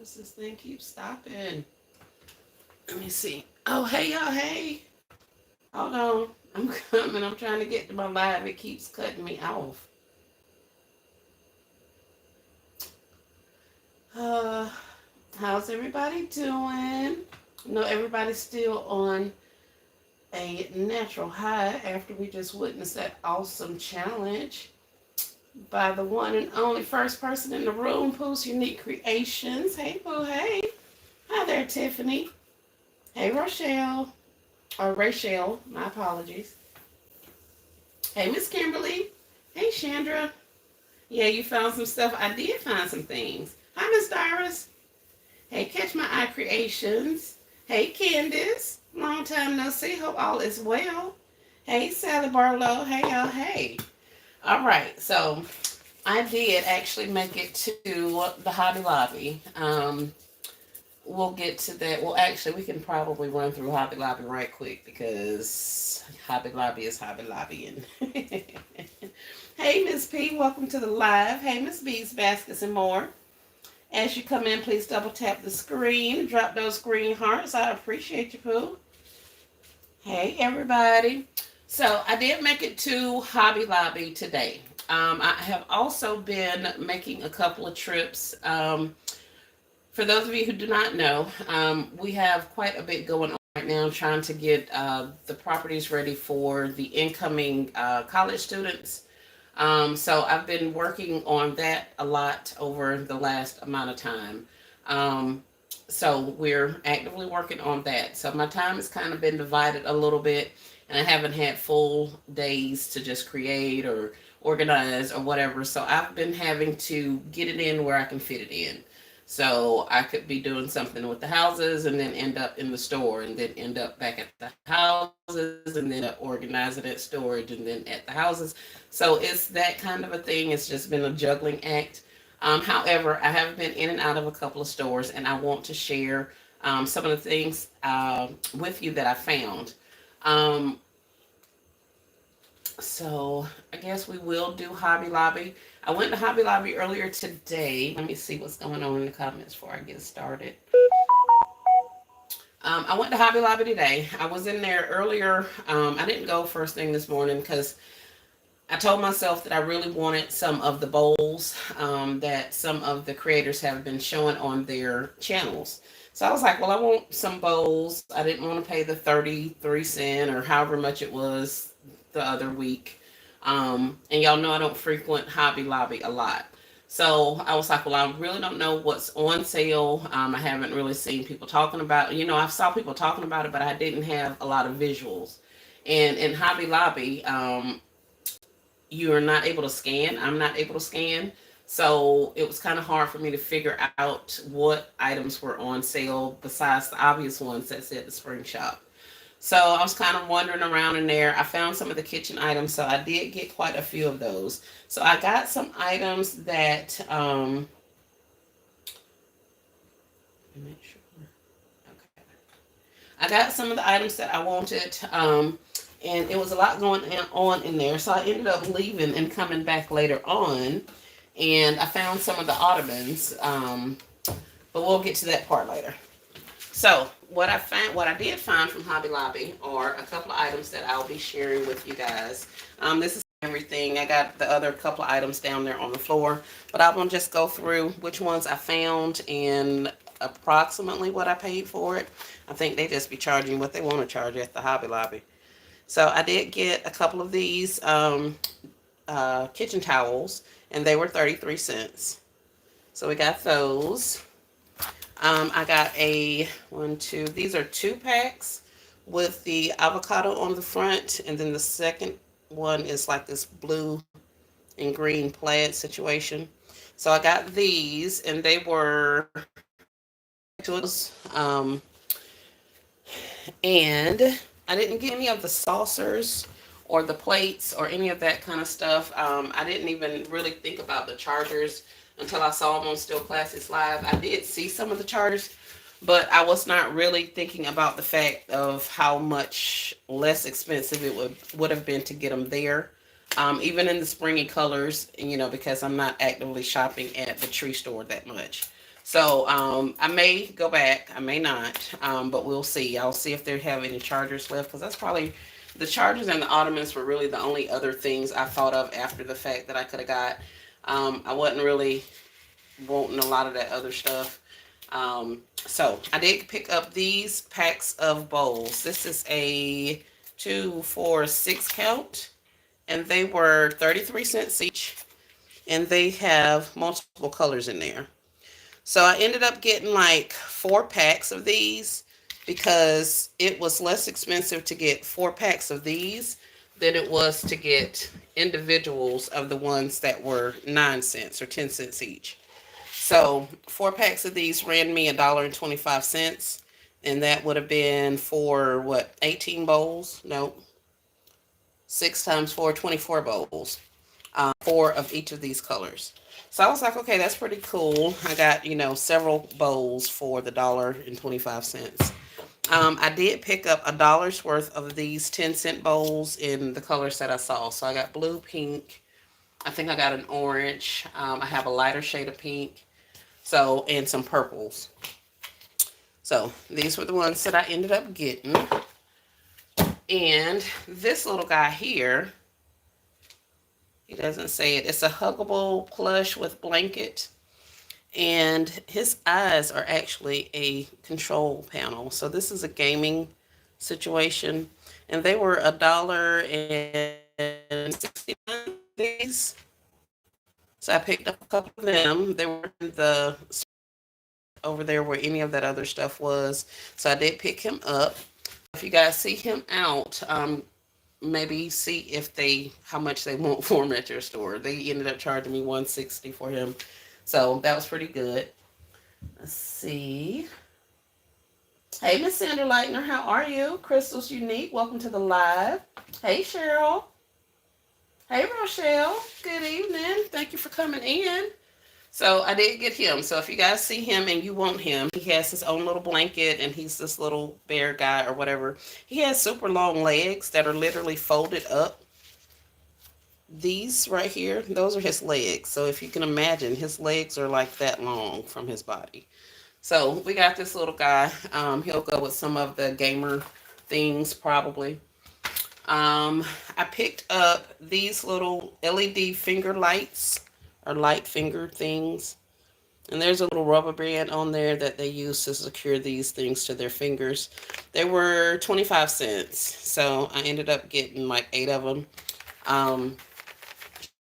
does this thing keep stopping? Let me see. Oh, hey, y'all. Hey. Hold on. I'm coming. I'm trying to get to my live. It keeps cutting me off. Uh, how's everybody doing? No, everybody's still on a natural high after we just witnessed that awesome challenge by the one and only first person in the room, Pooh's Unique Creations. Hey, Pooh. Hey. Hi there, Tiffany. Hey, Rochelle. Or Rachel. My apologies. Hey, Miss Kimberly. Hey, Chandra. Yeah, you found some stuff. I did find some things. Hi, Miss Doris. Hey, Catch My Eye Creations. Hey, Candace. Long time no see. Hope all is well. Hey, Sally Barlow. Hey, y'all. Hey. All right. So I did actually make it to the Hobby Lobby. We'll get to that. Well, actually, we can probably run through Hobby Lobby right quick because Hobby Lobby is Hobby Lobbying. Hey, Miss P, welcome to the live. Hey, Miss B's Baskets and More. As you come in, please double tap the screen. Drop those green hearts. I appreciate you, Pooh. Hey, everybody. So I did make it to Hobby Lobby today. I have also been making a couple of trips. For those of you who do not know, we have quite a bit going on right now trying to get the properties ready for the incoming college students. So I've been working on that a lot over the last amount of time. Um, so we're actively working on that. So my time has kind of been divided a little bit, and I haven't had full days to just create or organize or whatever. So I've been having to get it in where I can fit it in. So I could be doing something with the houses and then end up in the store and then end up back at the houses and then organizing it, storage, and then at the houses. So it's that kind of a thing. It's just been a juggling act. However, I have been in and out of a couple of stores and I want to share some of the things with you that I found. Um, so I guess we will do Hobby Lobby. I went to Hobby Lobby earlier today. Let me see what's going on in the comments before I get started. I went to Hobby Lobby today. I was in there earlier. I didn't go first thing this morning because I told myself that I really wanted some of the bowls that some of the creators have been showing on their channels. So I was like, well, I want some bowls. I didn't want to pay the 33 cents or however much it was the other week. And y'all know I don't frequent Hobby Lobby a lot. So I was like, well, I really don't know what's on sale. I haven't really seen people talking about, I saw people talking about it, but I didn't have a lot of visuals. And in Hobby Lobby, you are not able to scan. I'm not able to scan. So it was kind of hard for me to figure out what items were on sale besides the obvious ones that said the spring shop. So I was kind of wandering around in there. I found some of the kitchen items, so I did get quite a few of those. So I got some items that make sure. Okay. I got some of the items that I wanted. And it was a lot going on in there. So I ended up leaving and coming back later on. And I found some of the ottomans. But we'll get to that part later. So what I did find from Hobby Lobby are a couple of items that I'll be sharing with you guys. This is everything. I got the other couple of items down there on the floor, but I'm gonna just go through which ones I found and approximately what I paid for it. I think they just be charging what they want to charge at the Hobby Lobby. So I did get a couple of these kitchen towels, and they were 33 cents. So we got those. I got a one, two. These are 2 packs with the avocado on the front, and then the second one is like this blue and green plaid situation. So I got these, and they were and I didn't get any of the saucers or the plates or any of that kind of stuff. I didn't even really think about the chargers until I saw them on Still Classics Live. I did see some of the chargers, but I was not really thinking about the fact of how much less expensive it would have been to get them there. Even in the springy colors, because I'm not actively shopping at the tree store that much. So I may go back, I may not, but we'll see. I'll see if they have any chargers left because that's probably the chargers and the ottomans were really the only other things I thought of after the fact that I could have got. I wasn't really wanting a lot of that other stuff. So I did pick up these packs of bowls. This is a 2, 4, 6 count, and they were 33 cents each, and they have multiple colors in there. So I ended up getting like 4 packs of these because it was less expensive to get 4 packs of these than it was to get individuals of the ones that were 9 cents or 10 cents each. So 4 packs of these ran me $1.25, and that would have been for what, 18 bowls? No, 6 times 4, 24 bowls. 4 of each of these colors. So I was like, okay, that's pretty cool. I got, several bowls for the $1.25. I did pick up $1 worth of these 10-cent bowls in the colors that I saw. So I got blue, pink. I think I got an orange. I have a lighter shade of pink. So, and some purples. So these were the ones that I ended up getting. And this little guy here, he doesn't say it. It's a huggable plush with blanket. And his eyes are actually a control panel. So this is a gaming situation. And they were $1.69 these. So I picked up a couple of them. They were in the over there where any of that other stuff was. So I did pick him up. If you guys see him out, maybe see if they how much they want for him at your store. They ended up charging me 160 for him, so that was pretty good. Let's see. Hey, Miss Sandra Lightner, how are you? Crystal's Unique, welcome to the live. Hey, Cheryl. Hey, Rochelle. Good evening. Thank you for coming in. So I did get him. So if you guys see him and you want him, he has his own little blanket and he's this little bear guy or whatever. He has super long legs that are literally folded up. These right here, those are his legs. So if you can imagine, his legs are like that long from his body. So we got this little guy. He'll go with some of the gamer things probably. I picked up these little LED finger lights or light finger things. And there's a little rubber band on there that they use to secure these things to their fingers. They were 25 cents. So I ended up getting like 8 of them.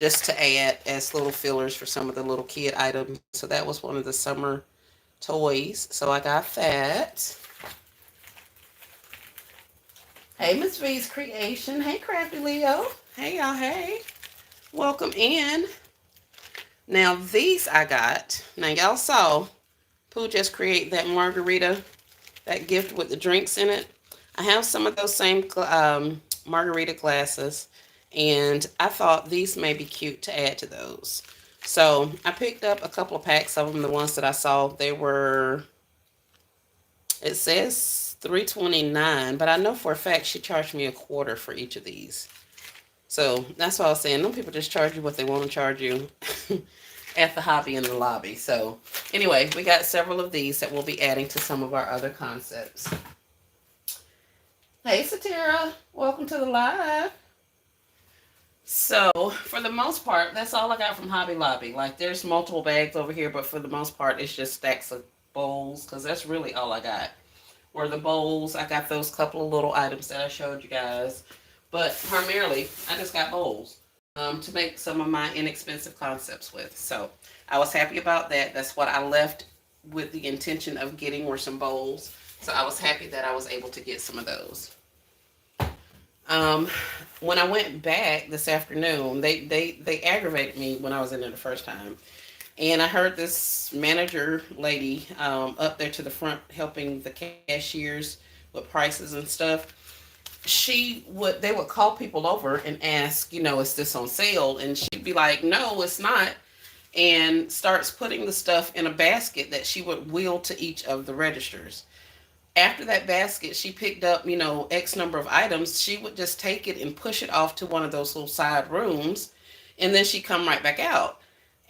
Just to add as little fillers for some of the little kid items. So that was one of the summer toys. So I got that. Hey, Miss V's Creation. Hey, Crafty Leo. Hey, y'all. Hey. Welcome in. Now, these I got. Now, y'all saw Pooh just create that margarita, that gift with the drinks in it. I have some of those same margarita glasses, and I thought these may be cute to add to those. So I picked up a couple of packs of them, the ones that I saw. They were, it says $3.29, but I know for a fact she charged me a quarter for each of these. So that's what I was saying. Them people just charge you what they want to charge you at the hobby in the lobby. So anyway, we got several of these that we'll be adding to some of our other concepts. Hey, Satira. Welcome to the live. So for the most part, that's all I got from Hobby Lobby. Like there's multiple bags over here, but for the most part, it's just stacks of bowls because that's really all I got. Were the bowls. I got those couple of little items that I showed you guys. But primarily, I just got bowls to make some of my inexpensive concepts with. So I was happy about that. That's what I left with the intention of getting were some bowls. So I was happy that I was able to get some of those. When I went back this afternoon, they aggravated me when I was in there the first time. And I heard this manager lady up there to the front helping the cashiers with prices and stuff. They would call people over and ask, is this on sale? And she'd be like, no, it's not. And starts putting the stuff in a basket that she would wheel to each of the registers. After that basket, she picked up, X number of items. She would just take it and push it off to one of those little side rooms. And then she'd come right back out.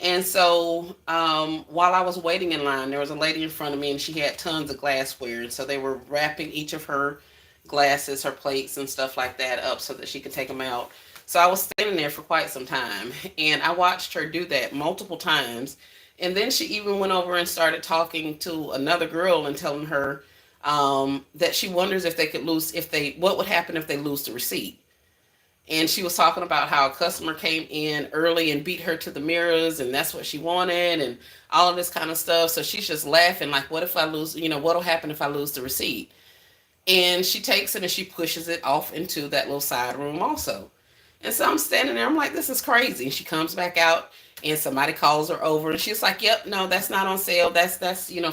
And so while I was waiting in line, there was a lady in front of me and she had tons of glassware. And so they were wrapping each of her glasses, her plates, and stuff like that up so that she could take them out. So I was standing there for quite some time and I watched her do that multiple times. And then she even went over and started talking to another girl and telling her that she wonders if they could lose, if they, what would happen if they lose the receipt. And she was talking about how a customer came in early and beat her to the mirrors and that's what she wanted and all of this kind of stuff. So she's just laughing like, what if I lose, what'll happen if I lose the receipt? And she takes it and she pushes it off into that little side room also. And so I'm standing there, I'm like, this is crazy. And she comes back out and somebody calls her over and she's like, yep, no, that's not on sale. That's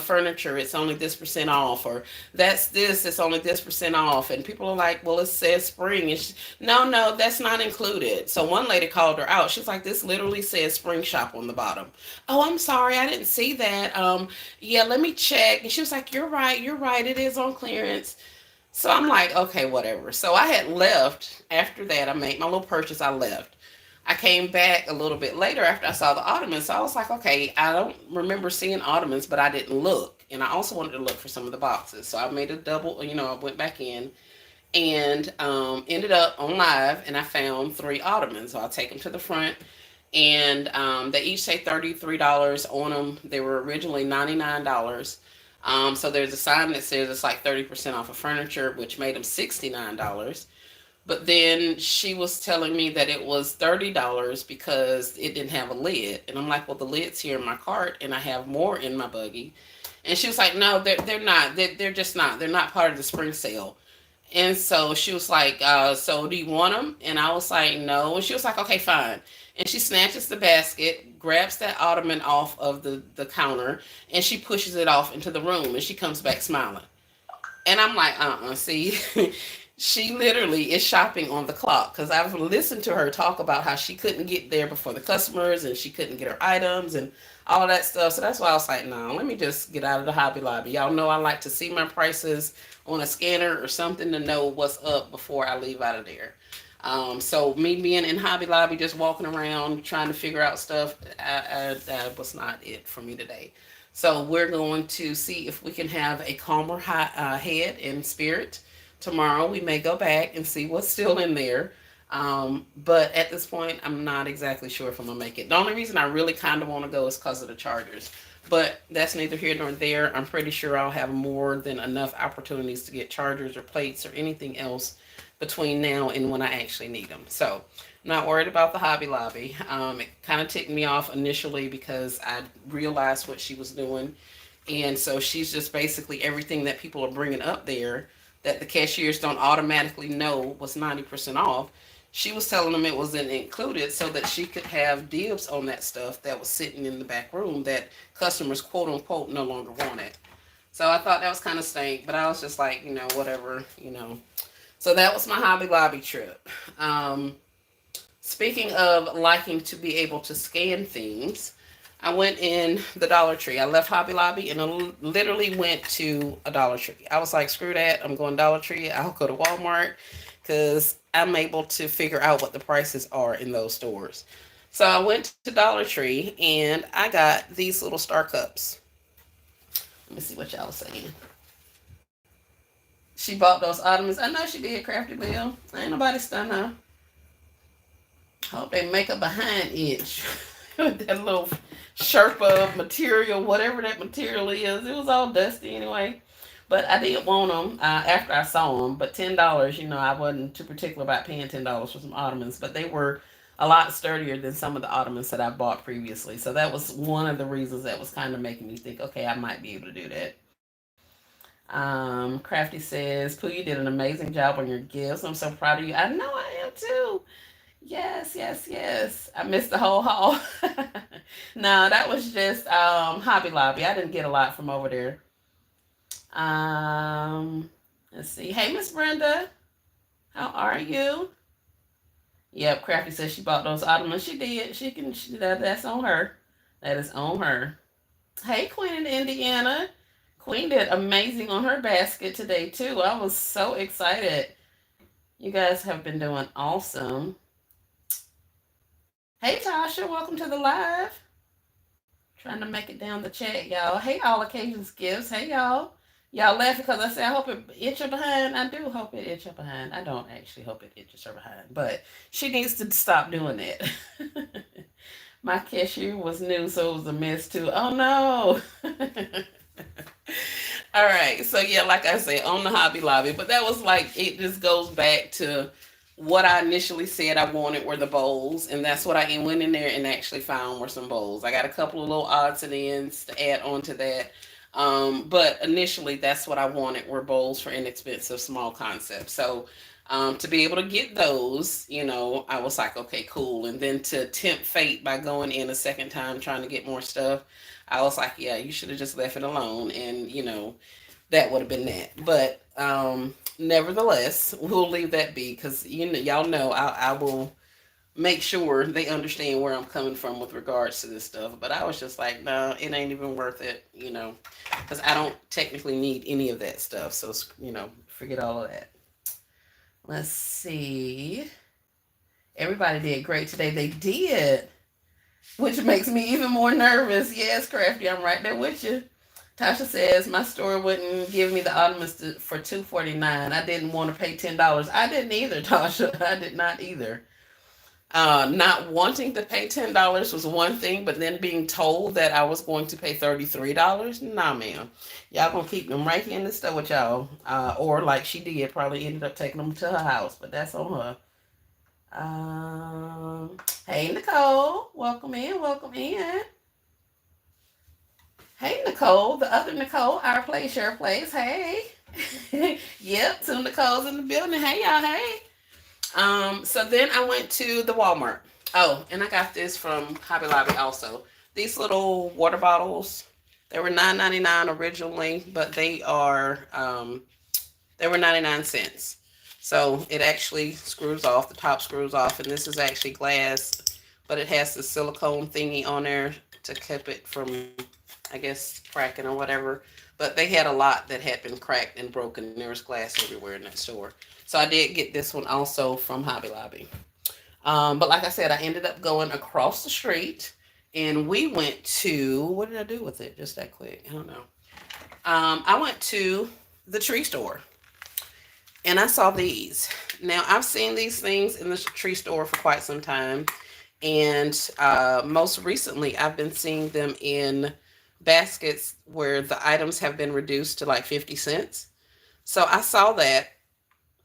furniture. It's only this percent off. Or that's this, it's only this percent off. And people are like, well, it says spring. And she, no, that's not included. So one lady called her out. She's like, this literally says spring shop on the bottom. Oh, I'm sorry, I didn't see that. Yeah, let me check. And she was like, you're right. It is on clearance. So I'm like, okay, whatever. So I had left after that. I made my little purchase. I left. I came back a little bit later after I saw the ottomans. So I was like, okay, I don't remember seeing ottomans, but I didn't look. And I also wanted to look for some of the boxes. So I made a double, I went back in and ended up on live and I found three ottomans. So I'll take them to the front. And they each say $33 on them. They were originally $99. So there's a sign that says it's like 30% off of furniture, which made them $69. But then she was telling me that it was $30 because it didn't have a lid. And I'm like, well, the lid's here in my cart and I have more in my buggy. And she was like, no, they're not. They're just not. They're not part of the spring sale. And so she was like, so do you want them? And I was like, no. And she was like, okay, fine. And she snatches the basket, grabs that ottoman off of the counter, and she pushes it off into the room. And she comes back smiling. And I'm like, see, she literally is shopping on the clock because I've listened to her talk about how she couldn't get there before the customers and she couldn't get her items and all of that stuff. So that's why I was like, no, let me just get out of the Hobby Lobby. Y'all know I like to see my prices on a scanner or something to know what's up before I leave out of there. So me being in Hobby Lobby, just walking around trying to figure out stuff, that was not it for me today. So we're going to see if we can have a calmer head and spirit tomorrow. We may go back and see what's still in there. But at this point, I'm not exactly sure if I'm gonna make it. The only reason I really kind of want to go is because of the chargers. But that's neither here nor there. I'm pretty sure I'll have more than enough opportunities to get chargers or plates or anything else between now and when I actually need them. So I'm not worried about the Hobby Lobby. It kind of ticked me off initially because I realized what she was doing. And so she's just basically everything that people are bringing up there that the cashiers don't automatically know was 90% off. She was telling them it wasn't included so that she could have dibs on that stuff that was sitting in the back room that customers quote unquote no longer wanted. So I thought that was kind of stank, but I was just like, whatever. So that was my Hobby Lobby trip. Speaking of liking to be able to scan things, I went in the Dollar Tree. I left Hobby Lobby and I literally went to a Dollar Tree. I was like, screw that. I'm going Dollar Tree. I'll go to Walmart because I'm able to figure out what the prices are in those stores. So I went to Dollar Tree and I got these little star cups. Let me see what y'all saying. She bought those ottomans. I know she did, Crafty Bill. Ain't nobody stunned her. Hope they make her behind itch. With that little Sherpa material, whatever that material is. It was all dusty anyway. But I did want them after I saw them. But $10, I wasn't too particular about paying $10 for some ottomans. But they were a lot sturdier than some of the ottomans that I bought previously. So that was one of the reasons that was kind of making me think, okay, I might be able to do that. Crafty says, Pooh, you did an amazing job on your gifts. I'm so proud of you. I know I am too. Yes, yes, yes. I missed the whole haul. No, that was just Hobby Lobby. I didn't get a lot from over there. Let's see. Hey, Miss Brenda, how are you? Yep, Crafty says she bought those ottomans. She did. That's on her. That is on her. Hey, Queen in Indiana. Queen did amazing on her basket today too. I was so excited. You guys have been doing awesome. Hey, Tasha, welcome to the live. Trying to make it down the chat, y'all. Hey, all occasions gifts. Hey, y'all. Y'all laughing because I said I hope it itch her behind. I do hope it itch her behind. I don't actually hope it itches her behind, but she needs to stop doing that. My cashier was new, so it was a mess too. Oh no. All right. So yeah, like I said, on the Hobby Lobby, but that was like it just goes back to what I initially said I wanted were the bowls, and that's what I went in there and actually found were some bowls. I got a couple of little odds and ends to add on to that. But initially, that's what I wanted were bowls for inexpensive, small concepts. So to be able to get those, I was like, okay, cool. And then to tempt fate by going in a second time trying to get more stuff, I was like, yeah, you should have just left it alone. And, that would have been that. But nevertheless, we'll leave that be because, y'all know I will make sure they understand where I'm coming from with regards to this stuff. But I was just like, no, it ain't even worth it, because I don't technically need any of that stuff. So, forget all of that. Let's see. Everybody did great today. They did, which makes me even more nervous. Yes, Crafty, I'm right there with you. Tasha says my store wouldn't give me the Optimus for $249. I didn't want to pay $10. I didn't either, Tasha. I did not either. Not wanting to pay $10 was one thing, but then being told that I was going to pay $33, nah, ma'am. Y'all gonna keep them right here in the store with y'all, or like she did, probably ended up taking them to her house, but that's on her. Hey Nicole, welcome in, welcome in. Hey Nicole, the other Nicole, our place, your place. Hey, yep, two Nicoles in the building. Hey y'all, hey. So then I went to the Walmart. Oh, and I got this from Hobby Lobby also. These little water bottles, they were $9.99 originally, but they were 99 cents. So it actually screws off, the top screws off, and this is actually glass, but it has the silicone thingy on there to keep it from, I guess, cracking or whatever. But they had a lot that had been cracked and broken. There was glass everywhere in that store. So I did get this one also from Hobby Lobby. But like I said, I ended up going across the street and we went to, what did I do with it? Just that quick. I don't know. I went to the tree store and I saw these. Now, I've seen these things in the tree store for quite some time. And most recently, I've been seeing them in baskets where the items have been reduced to like 50 cents. So I saw that,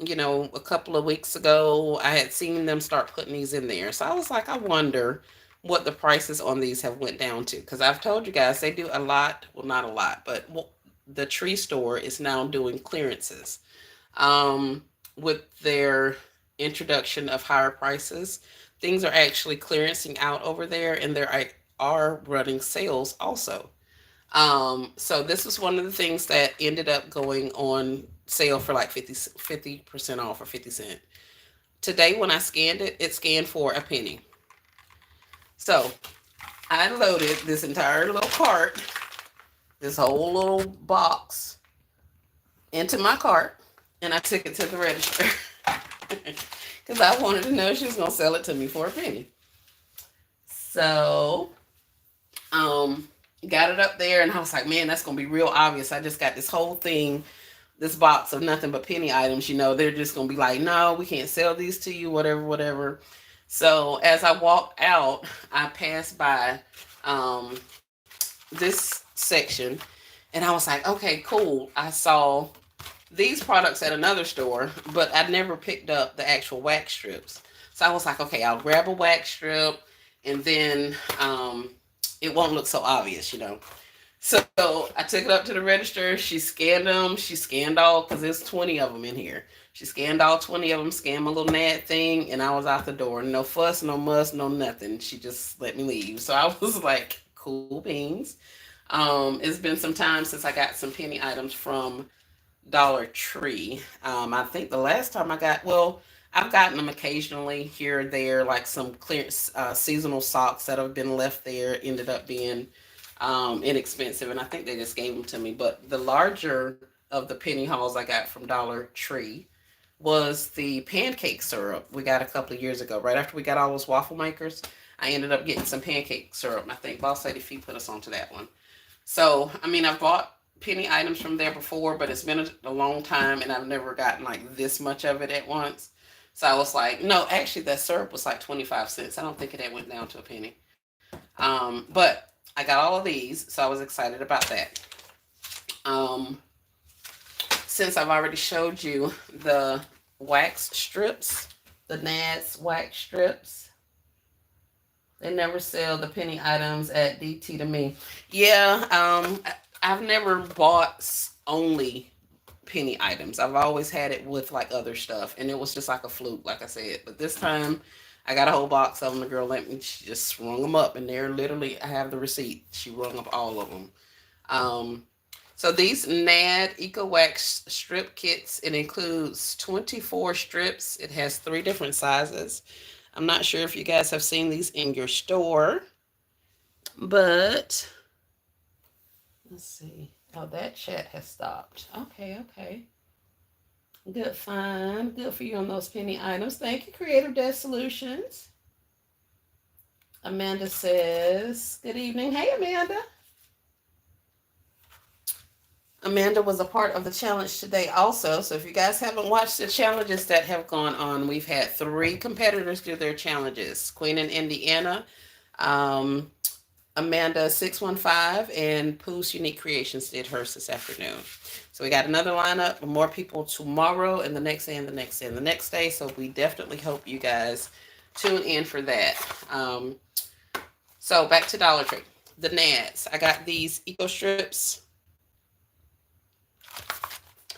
a couple of weeks ago. I had seen them start putting these in there. So I was like, I wonder what the prices on these have went down to. Because I've told you guys they do a lot. Well, not a lot, but the tree store is now doing clearances with their introduction of higher prices. Things are actually clearancing out over there, and are running sales also. So this was one of the things that ended up going on sale for like 50% off or 50 cent. Today when I scanned it, it scanned for a penny. So I loaded this entire little cart, this whole little box into my cart, and I took it to the register because I wanted to know if she was gonna sell it to me for a penny. So, got it up there, and I was like, man, that's gonna be real obvious. I just got this whole thing, this box of nothing but penny items. They're just gonna be like, no, we can't sell these to you, whatever, whatever. So as I walked out, I passed by this section, and I was like, okay, cool. I saw these products at another store, but I never picked up the actual wax strips. So I was like, okay, I'll grab a wax strip, and then it won't look so obvious. So I took it up to the register. She scanned them. She scanned all, because there's 20 of them in here. She scanned all 20 of them, scanned my little NAD thing, and I was out the door. No fuss, no muss, no nothing. She just let me leave. So I was like, cool beans. It's been some time since I got some penny items from Dollar Tree. I think the last time I've gotten them occasionally here or there, like some clear seasonal socks that have been left there ended up being inexpensive, and I think they just gave them to me. But the larger of the penny hauls I got from Dollar Tree was the pancake syrup we got a couple of years ago, right after we got all those waffle makers. I ended up getting some pancake syrup. I think Boss Lady Fee put us onto that one. So, I mean, I've bought penny items from there before, but it's been a long time and I've never gotten like this much of it at once. So I was like, no, actually, that syrup was like 25 cents. I don't think it had went down to a penny. But I got all of these, so I was excited about that. Um, since I've already showed you the wax strips, the NADS wax strips, they never sell the penny items at DT to me. Yeah, I've never bought only penny items. I've always had it with like other stuff, and it was just like a fluke, like I said. But this time, I got a whole box of them. The girl let me. She just rung them up, and they're literally. I have the receipt. She rung up all of them. Um, so these NAD Eco Wax strip kits. It includes 24 strips. It has 3 different sizes. I'm not sure if you guys have seen these in your store, but let's see. Oh, that chat has stopped. Okay, okay. Good find. Good for you on those penny items. Thank you, Creative Desk Solutions. Amanda says, good evening. Hey, Amanda. Amanda was a part of the challenge today also. So if you guys haven't watched the challenges that have gone on, we've had 3 competitors do their challenges. Queen in Indiana, um, Amanda 615, and Pooh's Unique Creations did hers this afternoon. So we got another lineup with more people tomorrow and the next day and the next day and the next day. So we definitely hope you guys tune in for that. So back to Dollar Tree. The NADS. I got these Eco Strips.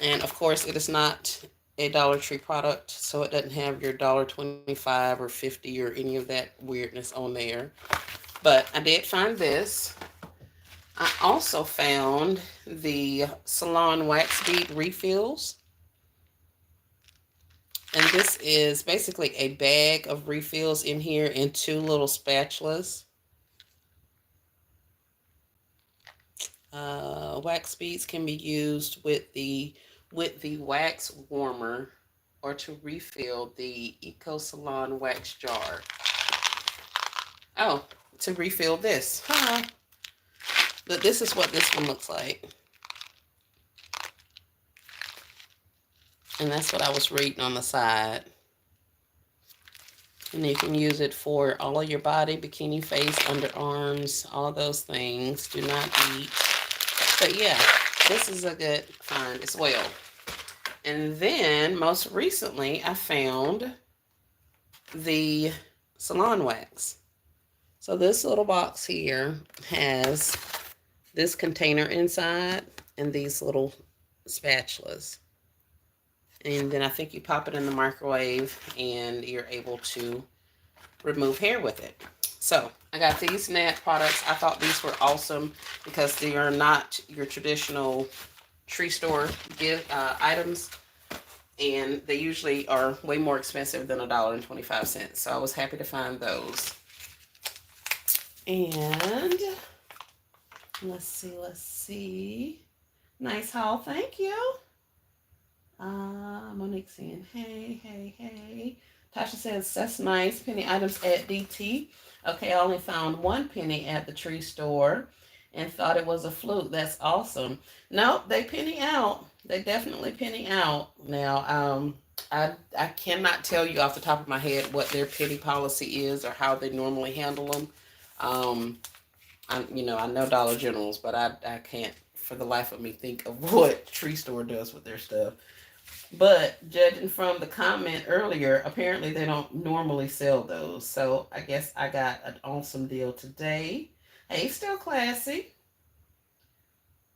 And of course, it is not a Dollar Tree product, so it doesn't have your $1.25 or 50 or any of that weirdness on there. But I did find this. I also found the Salon Wax Bead refills. And this is basically a bag of refills in here and 2 little spatulas. Wax beads can be used with the wax warmer or to refill the Eco Salon wax jar. Oh, to refill this. Huh. But this is what this one looks like. And that's what I was reading on the side. And you can use it for all of your body, bikini face, underarms, all those things. Do not eat. But yeah, this is a good find as well. And then most recently, I found the salon wax. So this little box here has this container inside and these little spatulas. And then I think you pop it in the microwave and you're able to remove hair with it. So I got these NAD products. I thought these were awesome because they are not your traditional tree store items. And they usually are way more expensive than $1.25. So I was happy to find those. And let's see. Nice haul, thank you. Monique saying, hey. Tasha says, that's nice. Penny items at DT. Okay, I only found 1 penny at the tree store and thought it was a fluke. That's awesome. No, they penny out. They definitely penny out. Now, I cannot tell you off the top of my head what their penny policy is or how they normally handle them. I know Dollar Generals, but I can't for the life of me think of what Tree Store does with their stuff. But judging from the comment earlier, apparently they don't normally sell those. So I guess I got an awesome deal today. Hey, Still Classy.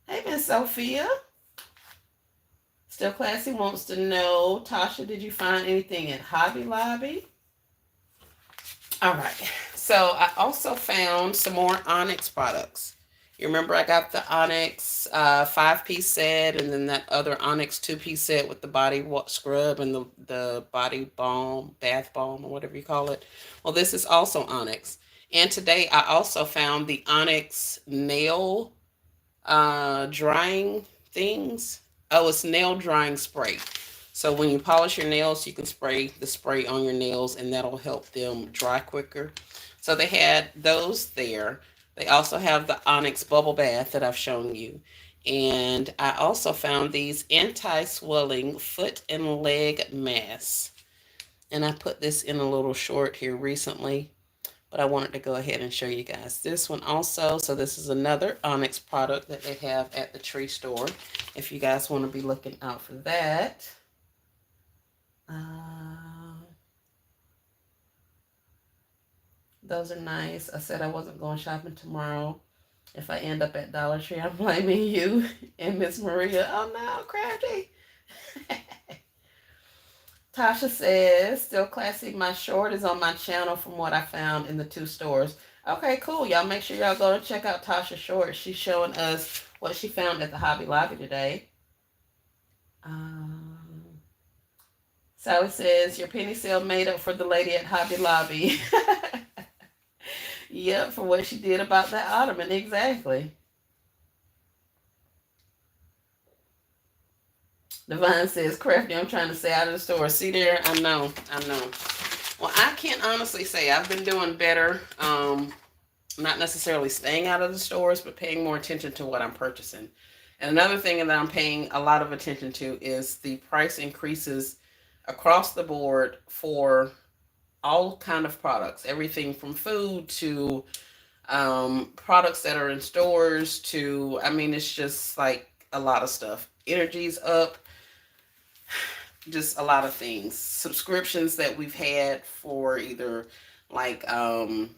Hey, Miss Sophia. Still Classy wants to know, Tasha, did you find anything at Hobby Lobby? All right. So I also found some more Onyx products. You remember I got the Onyx 5-piece set and then that other Onyx 2-piece set with the body scrub and the body balm, bath balm, or whatever you call it. Well, this is also Onyx. And today I also found the Onyx nail drying things. Oh, it's nail drying spray. So when you polish your nails, you can spray the spray on your nails and that'll help them dry quicker. So they had those there. They also have the Onyx bubble bath that I've shown you. And I also found these anti-swelling foot and leg masks. And I put this in a little short here recently, but I wanted to go ahead and show you guys this one also. So this is another Onyx product that they have at the tree store, if you guys want to be looking out for that. Those are nice. I said I wasn't going shopping tomorrow. If I end up at Dollar Tree, I'm blaming you and Miss Maria. Oh no, Crafty. Tasha says, still classy. My short is on my channel from what I found in the 2 stores. Okay, cool. Y'all make sure y'all go to check out Tasha's short. She's showing us what she found at the Hobby Lobby today. Sally says, your penny sale made up for the lady at Hobby Lobby. Yep, for what she did about that ottoman, exactly. Divine says, Crafty, I'm trying to stay out of the store. See there? I know. Well, I can't honestly say I've been doing better. Not necessarily staying out of the stores, but paying more attention to what I'm purchasing. And another thing that I'm paying a lot of attention to is the price increases across the board for all kind of products, everything from food to products that are in stores to, I mean, it's just like a lot of stuff. Energy's up, just a lot of things. Subscriptions that we've had for either like not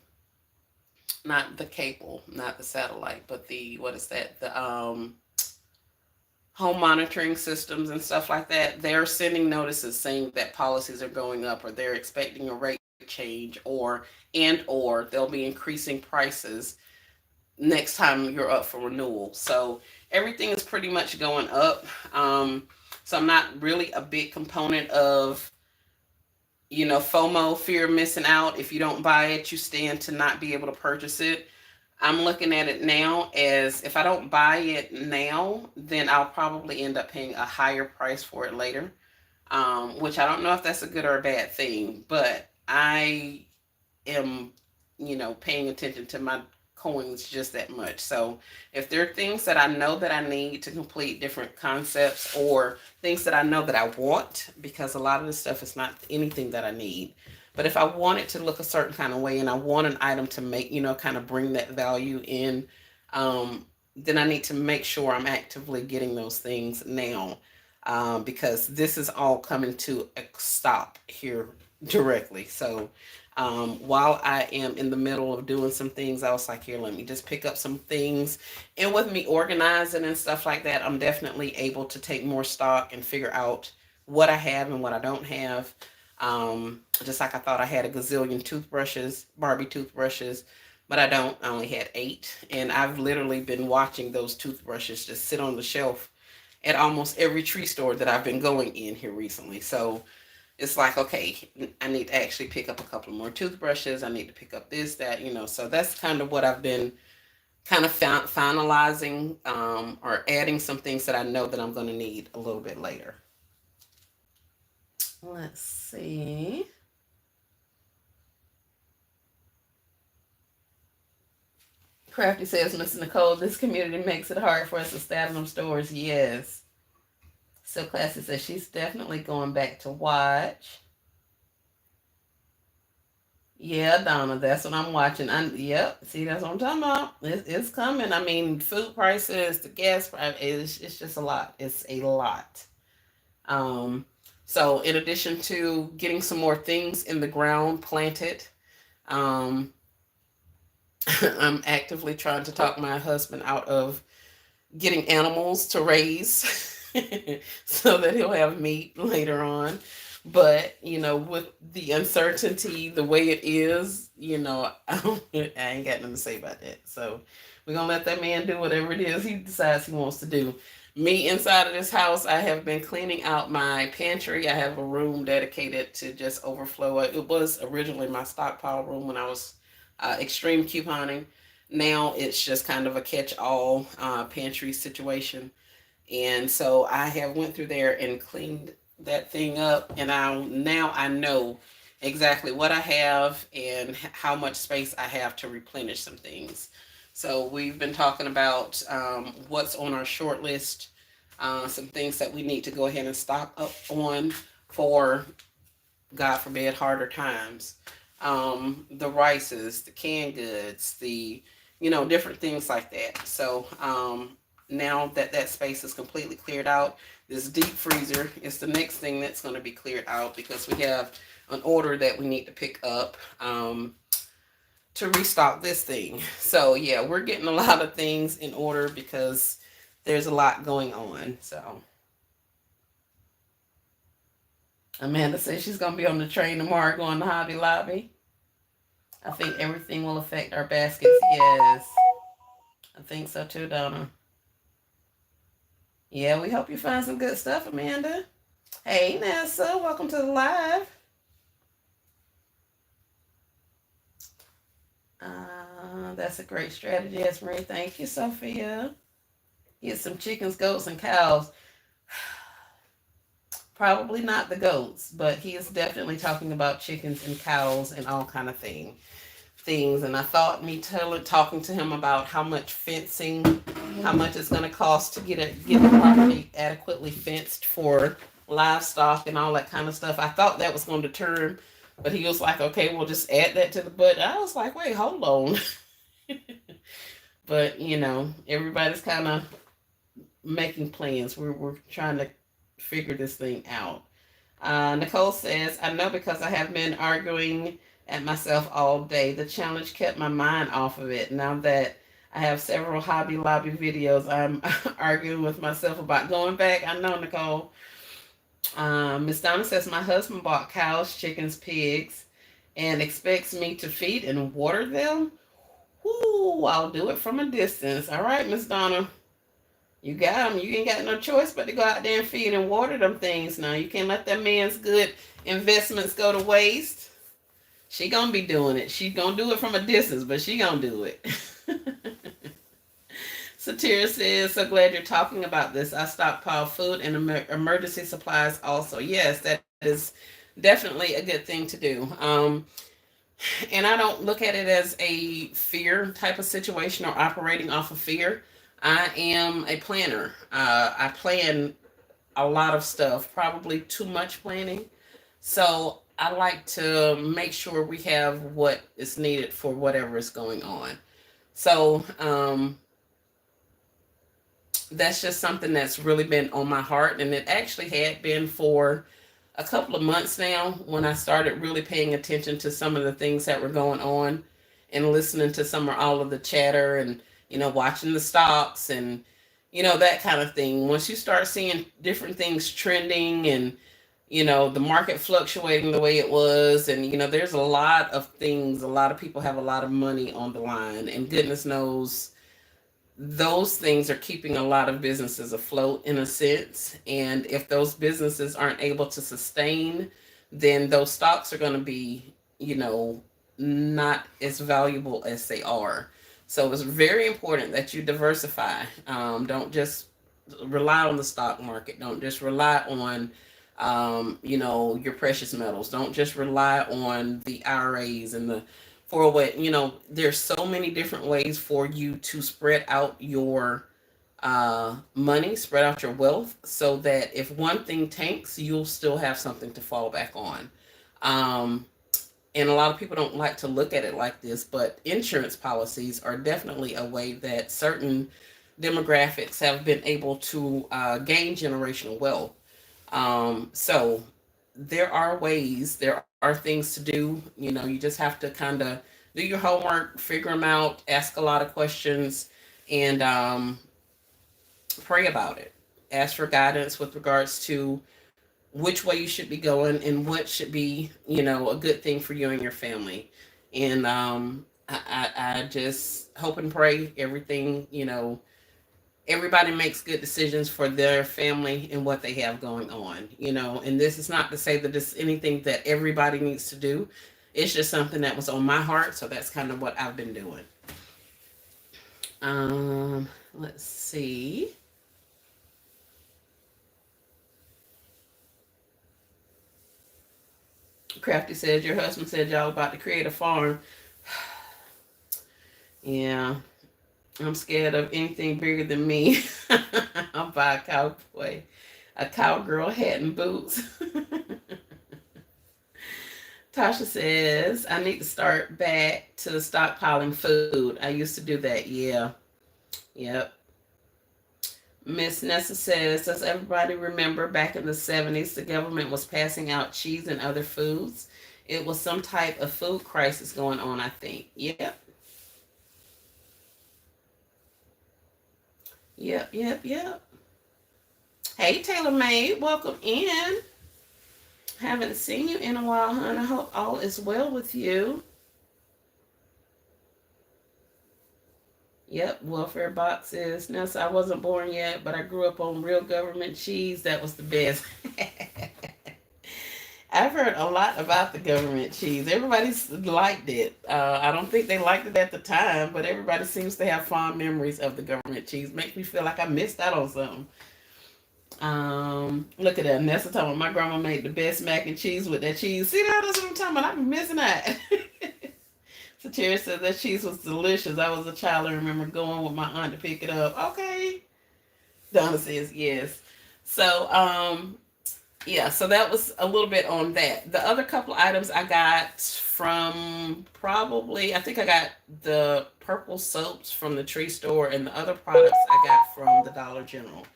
the cable, not the satellite, but the, what is that? The home monitoring systems and stuff like that, they're sending notices saying that policies are going up, or they're expecting a rate change, or they'll be increasing prices next time you're up for renewal. So everything is pretty much going up. So I'm not really a big component of, FOMO, fear of missing out. If you don't buy it, you stand to not be able to purchase it. I'm looking at it now as, if I don't buy it now, then I'll probably end up paying a higher price for it later, which I don't know if that's a good or a bad thing, but I am, paying attention to my coins just that much. So if there are things that I know that I need to complete different concepts, or things that I know that I want, because a lot of this stuff is not anything that I need, but if I want it to look a certain kind of way and I want an item to make, kind of bring that value in, then I need to make sure I'm actively getting those things now, because this is all coming to a stop here directly. So while I am in the middle of doing some things, I was like, here, let me just pick up some things. And with me organizing and stuff like that, I'm definitely able to take more stock and figure out what I have and what I don't have. Just like I thought I had a gazillion toothbrushes, Barbie toothbrushes, but I don't. I only had 8. And I've literally been watching those toothbrushes just sit on the shelf at almost every tree store that I've been going in here recently. So it's like, okay, I need to actually pick up a couple more toothbrushes. I need to pick up this, that, so that's kind of what I've been kind of finalizing, or adding some things that I know that I'm going to need a little bit later. Let's see. Crafty says, Miss Nicole, this community makes it hard for us to stay out of them stores. Yes. So Classy says she's definitely going back to watch. Yeah, Donna, that's what I'm watching. Yep, see, that's what I'm talking about. It's coming. I mean, food prices, the gas price, it's just a lot. It's a lot. So in addition to getting some more things in the ground planted, I'm actively trying to talk my husband out of getting animals to raise so that he'll have meat later on. But, with the uncertainty, the way it is, I ain't got nothing to say about that. So we're going to let that man do whatever it is he decides he wants to do. Me, inside of this house, I have been cleaning out my pantry. I have a room dedicated to just overflow. It was originally my stockpile room when I was extreme couponing. Now it's just kind of a catch-all pantry situation. And so I have went through there and cleaned that thing up, and now I know exactly what I have and how much space I have to replenish some things. So we've been talking about what's on our short list, some things that we need to go ahead and stock up on for, God forbid, harder times. The rices, the canned goods, the, different things like that. So now that that space is completely cleared out, this deep freezer is the next thing that's going to be cleared out because we have an order that we need to pick up to restock this thing. So yeah, we're getting a lot of things in order because there's a lot going on. So Amanda says she's going to be on the train tomorrow going to Hobby Lobby. I think everything will affect our baskets. Yes, I think so too, Donna. Yeah, we hope you find some good stuff, Amanda. Hey, Nessa, welcome to the live. That's a great strategy, Esmery. Thank you, Sophia. Get some chickens, goats, and cows. Probably not the goats, but he is definitely talking about chickens and cows and all kind of things. And I thought me talking to him about how much fencing, how much it's going to cost to get the property adequately fenced for livestock and all that kind of stuff. I thought that was going to deter him, but he was like, "Okay, we'll just add that to the budget." I was like, "Wait, hold on." But everybody's kind of making plans. We're trying to figure this thing out. Nicole says, "I know because I have been arguing at myself all day. The challenge kept my mind off of it. Now that I have several Hobby Lobby videos, I'm arguing with myself about going back." I know, Nicole. Miss Donna says, "My husband bought cows, chickens, pigs, and expects me to feed and water them. Whoo, I'll do it from a distance." All right, Miss Donna. You got them. You ain't got no choice but to go out there and feed and water them things now. You can't let that man's good investments go to waste. She gonna be doing it. She gonna do it from a distance, but she gonna do it. Satira says, "So glad you're talking about this. I stockpile food and emergency supplies also." Yes, that is definitely a good thing to do. And I don't look at it as a fear type of situation or operating off of fear. I am a planner. I plan a lot of stuff, probably too much planning. So I like to make sure we have what is needed for whatever is going on. So that's just something that's really been on my heart. And it actually had been for a couple of months now when I started really paying attention to some of the things that were going on and listening to some or all of the chatter and, watching the stocks and, that kind of thing. Once you start seeing different things trending and, the market fluctuating the way it was, and, there's a lot of things, a lot of people have a lot of money on the line, and goodness knows those things are keeping a lot of businesses afloat in a sense. And if those businesses aren't able to sustain, then those stocks are going to be, not as valuable as they are. So it's very important that you diversify. Don't just rely on the stock market. Don't just rely on, your precious metals. Don't just rely on the IRAs and the for what there's so many different ways for you to spread out your money, spread out your wealth, so that if one thing tanks, you'll still have something to fall back on. um, and a lot of people don't like to look at it like this, but insurance policies are definitely a way that certain demographics have been able to gain generational wealth. So there are ways, there are things to do. You just have to kind of do your homework, figure them out, ask a lot of questions, and pray about it. Ask for guidance with regards to which way you should be going and what should be, a good thing for you and your family. And I just hope and pray everything, everybody makes good decisions for their family and what they have going on, and this is not to say that it's anything that everybody needs to do. It's just something that was on my heart, so that's kind of what I've been doing. Let's see. Crafty says, your husband said y'all about to create a farm. Yeah, I'm scared of anything bigger than me. I'll buy a cowboy, a cowgirl hat and boots. Tasha says, I need to start back to stockpiling food. I used to do that. Yeah. Yep. Miss Nessa says, does everybody remember back in the 70s the government was passing out cheese and other foods? It was some type of food crisis going on, I think. Yep. Yep, yep, yep. Hey, Taylor May, welcome in. Haven't seen you in a while, hon. I hope all is well with you. Yep, welfare boxes. No, so I wasn't born yet, but I grew up on real government cheese. That was the best. I've heard a lot about the government cheese. Everybody's liked it. I don't think they liked it at the time, but everybody seems to have fond memories of the government cheese. Makes me feel like I missed out on something. Look at that. Nessa talking about my grandma made the best mac and cheese with that cheese. See that? That's what I'm talking about. I'm missing that. So Terry said that cheese was delicious. I was a child and remember going with my aunt to pick it up. Okay. Donna says yes. So yeah, so that was a little bit on that. The other couple items I got from probably, I think I got the purple soaps from the tree store, and the other products I got from the Dollar General.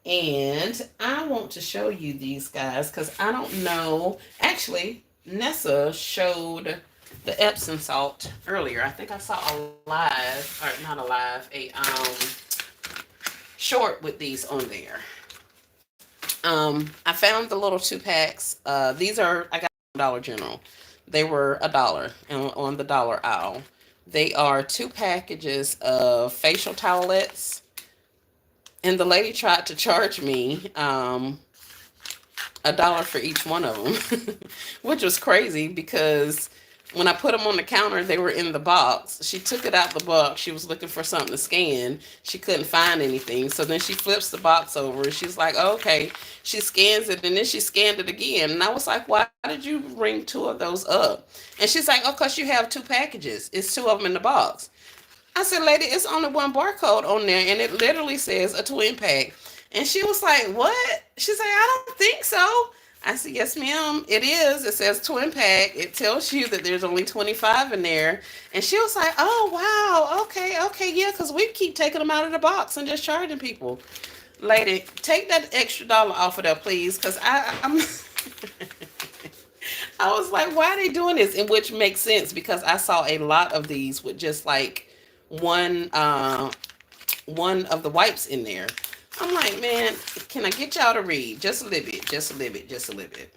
And I want to show you these guys because I don't know. Actually, Nessa showed the Epsom salt earlier. I think I saw a live, or not a live, a short with these on there. I found the little 2 packs. These are I got from Dollar General. They were $1 on the dollar aisle. They are 2 packages of facial towelettes, and the lady tried to charge me $1 for each one of them, which was crazy because when I put them on the counter, they were in the box. She took it out the box. She was looking for something to scan. She couldn't find anything. So then she flips the box over and she's like, oh, okay. She scans it and then she scanned it again. And I was like, why did you ring 2 of those up? And she's like, oh, because you have 2 packages. It's 2 of them in the box. I said, lady, it's only one barcode on there and it literally says a twin pack. And she was like, what? She said, I don't think so. I said, yes, ma'am, it is. It says twin pack. It tells you that there's only 25 in there. And she was like, oh, wow. Okay, okay, yeah, because we keep taking them out of the box and just charging people. Lady, take that extra dollar off of there, please, because I'm. I was like, why are they doing this? And which makes sense because I saw a lot of these with just like one one of the wipes in there. I'm like, man, can I get y'all to read just a little bit, just a little bit, just a little bit?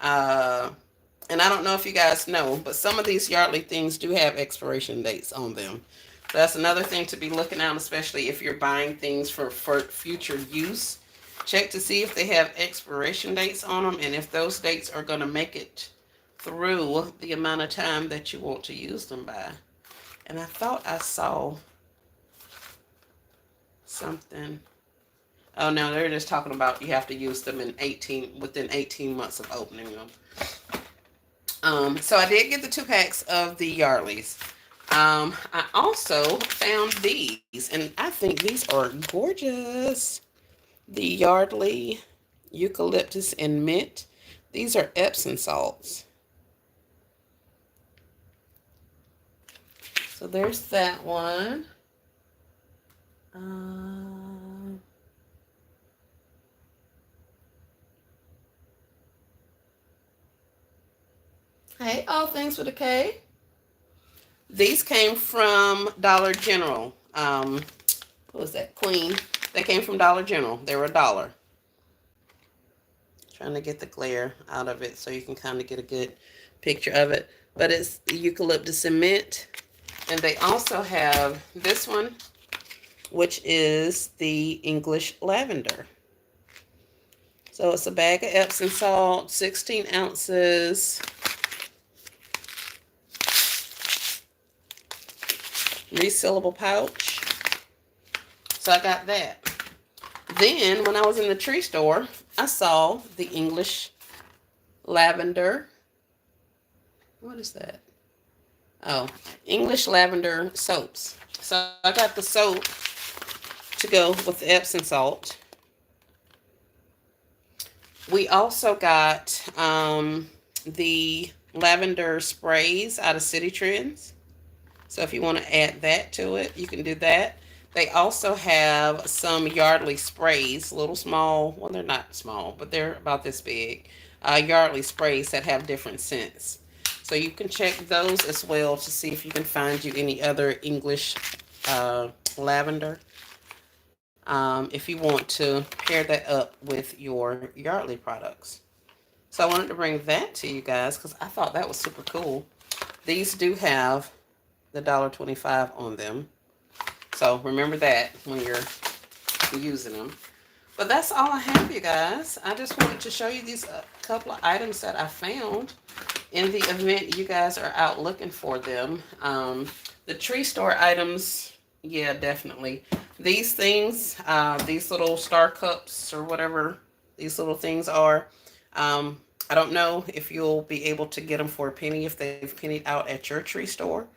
Uh, and I don't know if you guys know, but some of these Yardley things do have expiration dates on them. So that's another thing to be looking out, especially if you're buying things for future use. Check to see if they have expiration dates on them and if those dates are going to make it through the amount of time that you want to use them by. And I thought I saw something. Oh no, they're just talking about you have to use them within 18 months of opening them. So I did get the 2 packs of the Yardleys. I also found these, and I think these are gorgeous. The Yardley Eucalyptus and Mint. These are Epsom salts. So there's that one. Hey, all things with a K. These came from Dollar General. What was that? Queen. They came from Dollar General. They were $1. Trying to get the glare out of it so you can kind of get a good picture of it. But it's the eucalyptus and mint. And they also have this one, which is the English lavender. So it's a bag of Epsom salt, 16 ounces. Resealable pouch. So I got that. Then when I was in the tree store, I saw the English lavender What is that? Oh, English lavender soaps. So I got the soap to go with the Epsom salt. We also got the lavender sprays out of City Trends. So if you want to add that to it, you can do that. They also have some Yardley sprays, little small. Well, they're not small, but they're about this big. Yardley sprays that have different scents. So you can check those as well to see if you can find you any other English uh, lavender. If you want to pair that up with your Yardley products. So I wanted to bring that to you guys because I thought that was super cool. These do have the $1.25 on them. So remember that when you're using them. But that's all I have, you guys. I just wanted to show you these couple of items that I found in the event you guys are out looking for them. The tree store items, yeah, definitely. These things, these little star cups or whatever these little things are, I don't know if you'll be able to get them for a penny if they've pennied out at your tree store,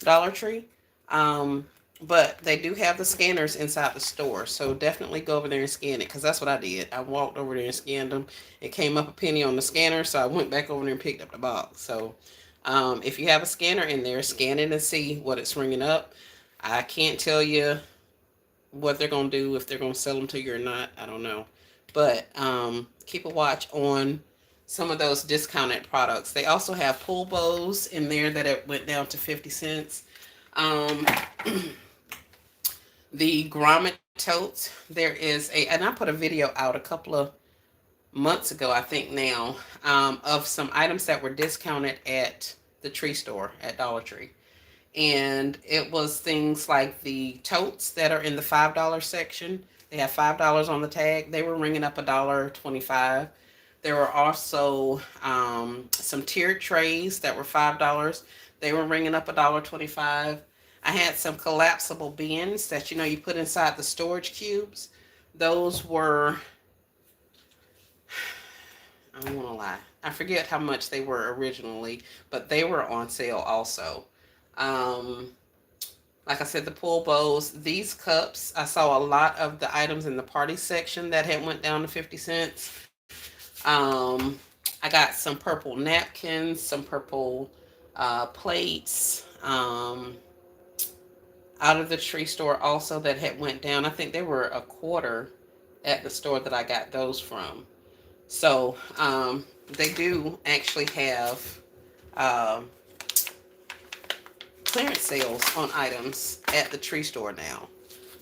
Dollar Tree. Um, but they do have the scanners inside the store, so definitely go over there and scan it because that's what I did. I walked over there and scanned them. It came up a penny on the scanner, so I went back over there and picked up the box. So if you have a scanner in there, scan it and see what it's ringing up. I can't tell you what they're going to do, if they're going to sell them to you or not. I don't know. But keep a watch on some of those discounted products. They also have pool bows in there that it went down to 50 cents. Um, the grommet totes, there is and I put a video out a couple of months ago, I think now, of some items that were discounted at the tree store at Dollar Tree. And it was things like the totes that are in the $5 section. They have $5 on the tag. They were ringing up $1.25. There were also some tiered trays that were $5. They were ringing up $1.25. I had some collapsible bins that you put inside the storage cubes. Those were, I don't want to lie, I forget how much they were originally, but they were on sale also. Um, like I said, the pool bowls, these cups, I saw a lot of the items in the party section that had went down to 50 cents. Um, I got some purple napkins, some purple plates out of the tree store also that had went down. I think they were a quarter at the store that I got those from. So they do actually have um, clearance sales on items at the tree store now.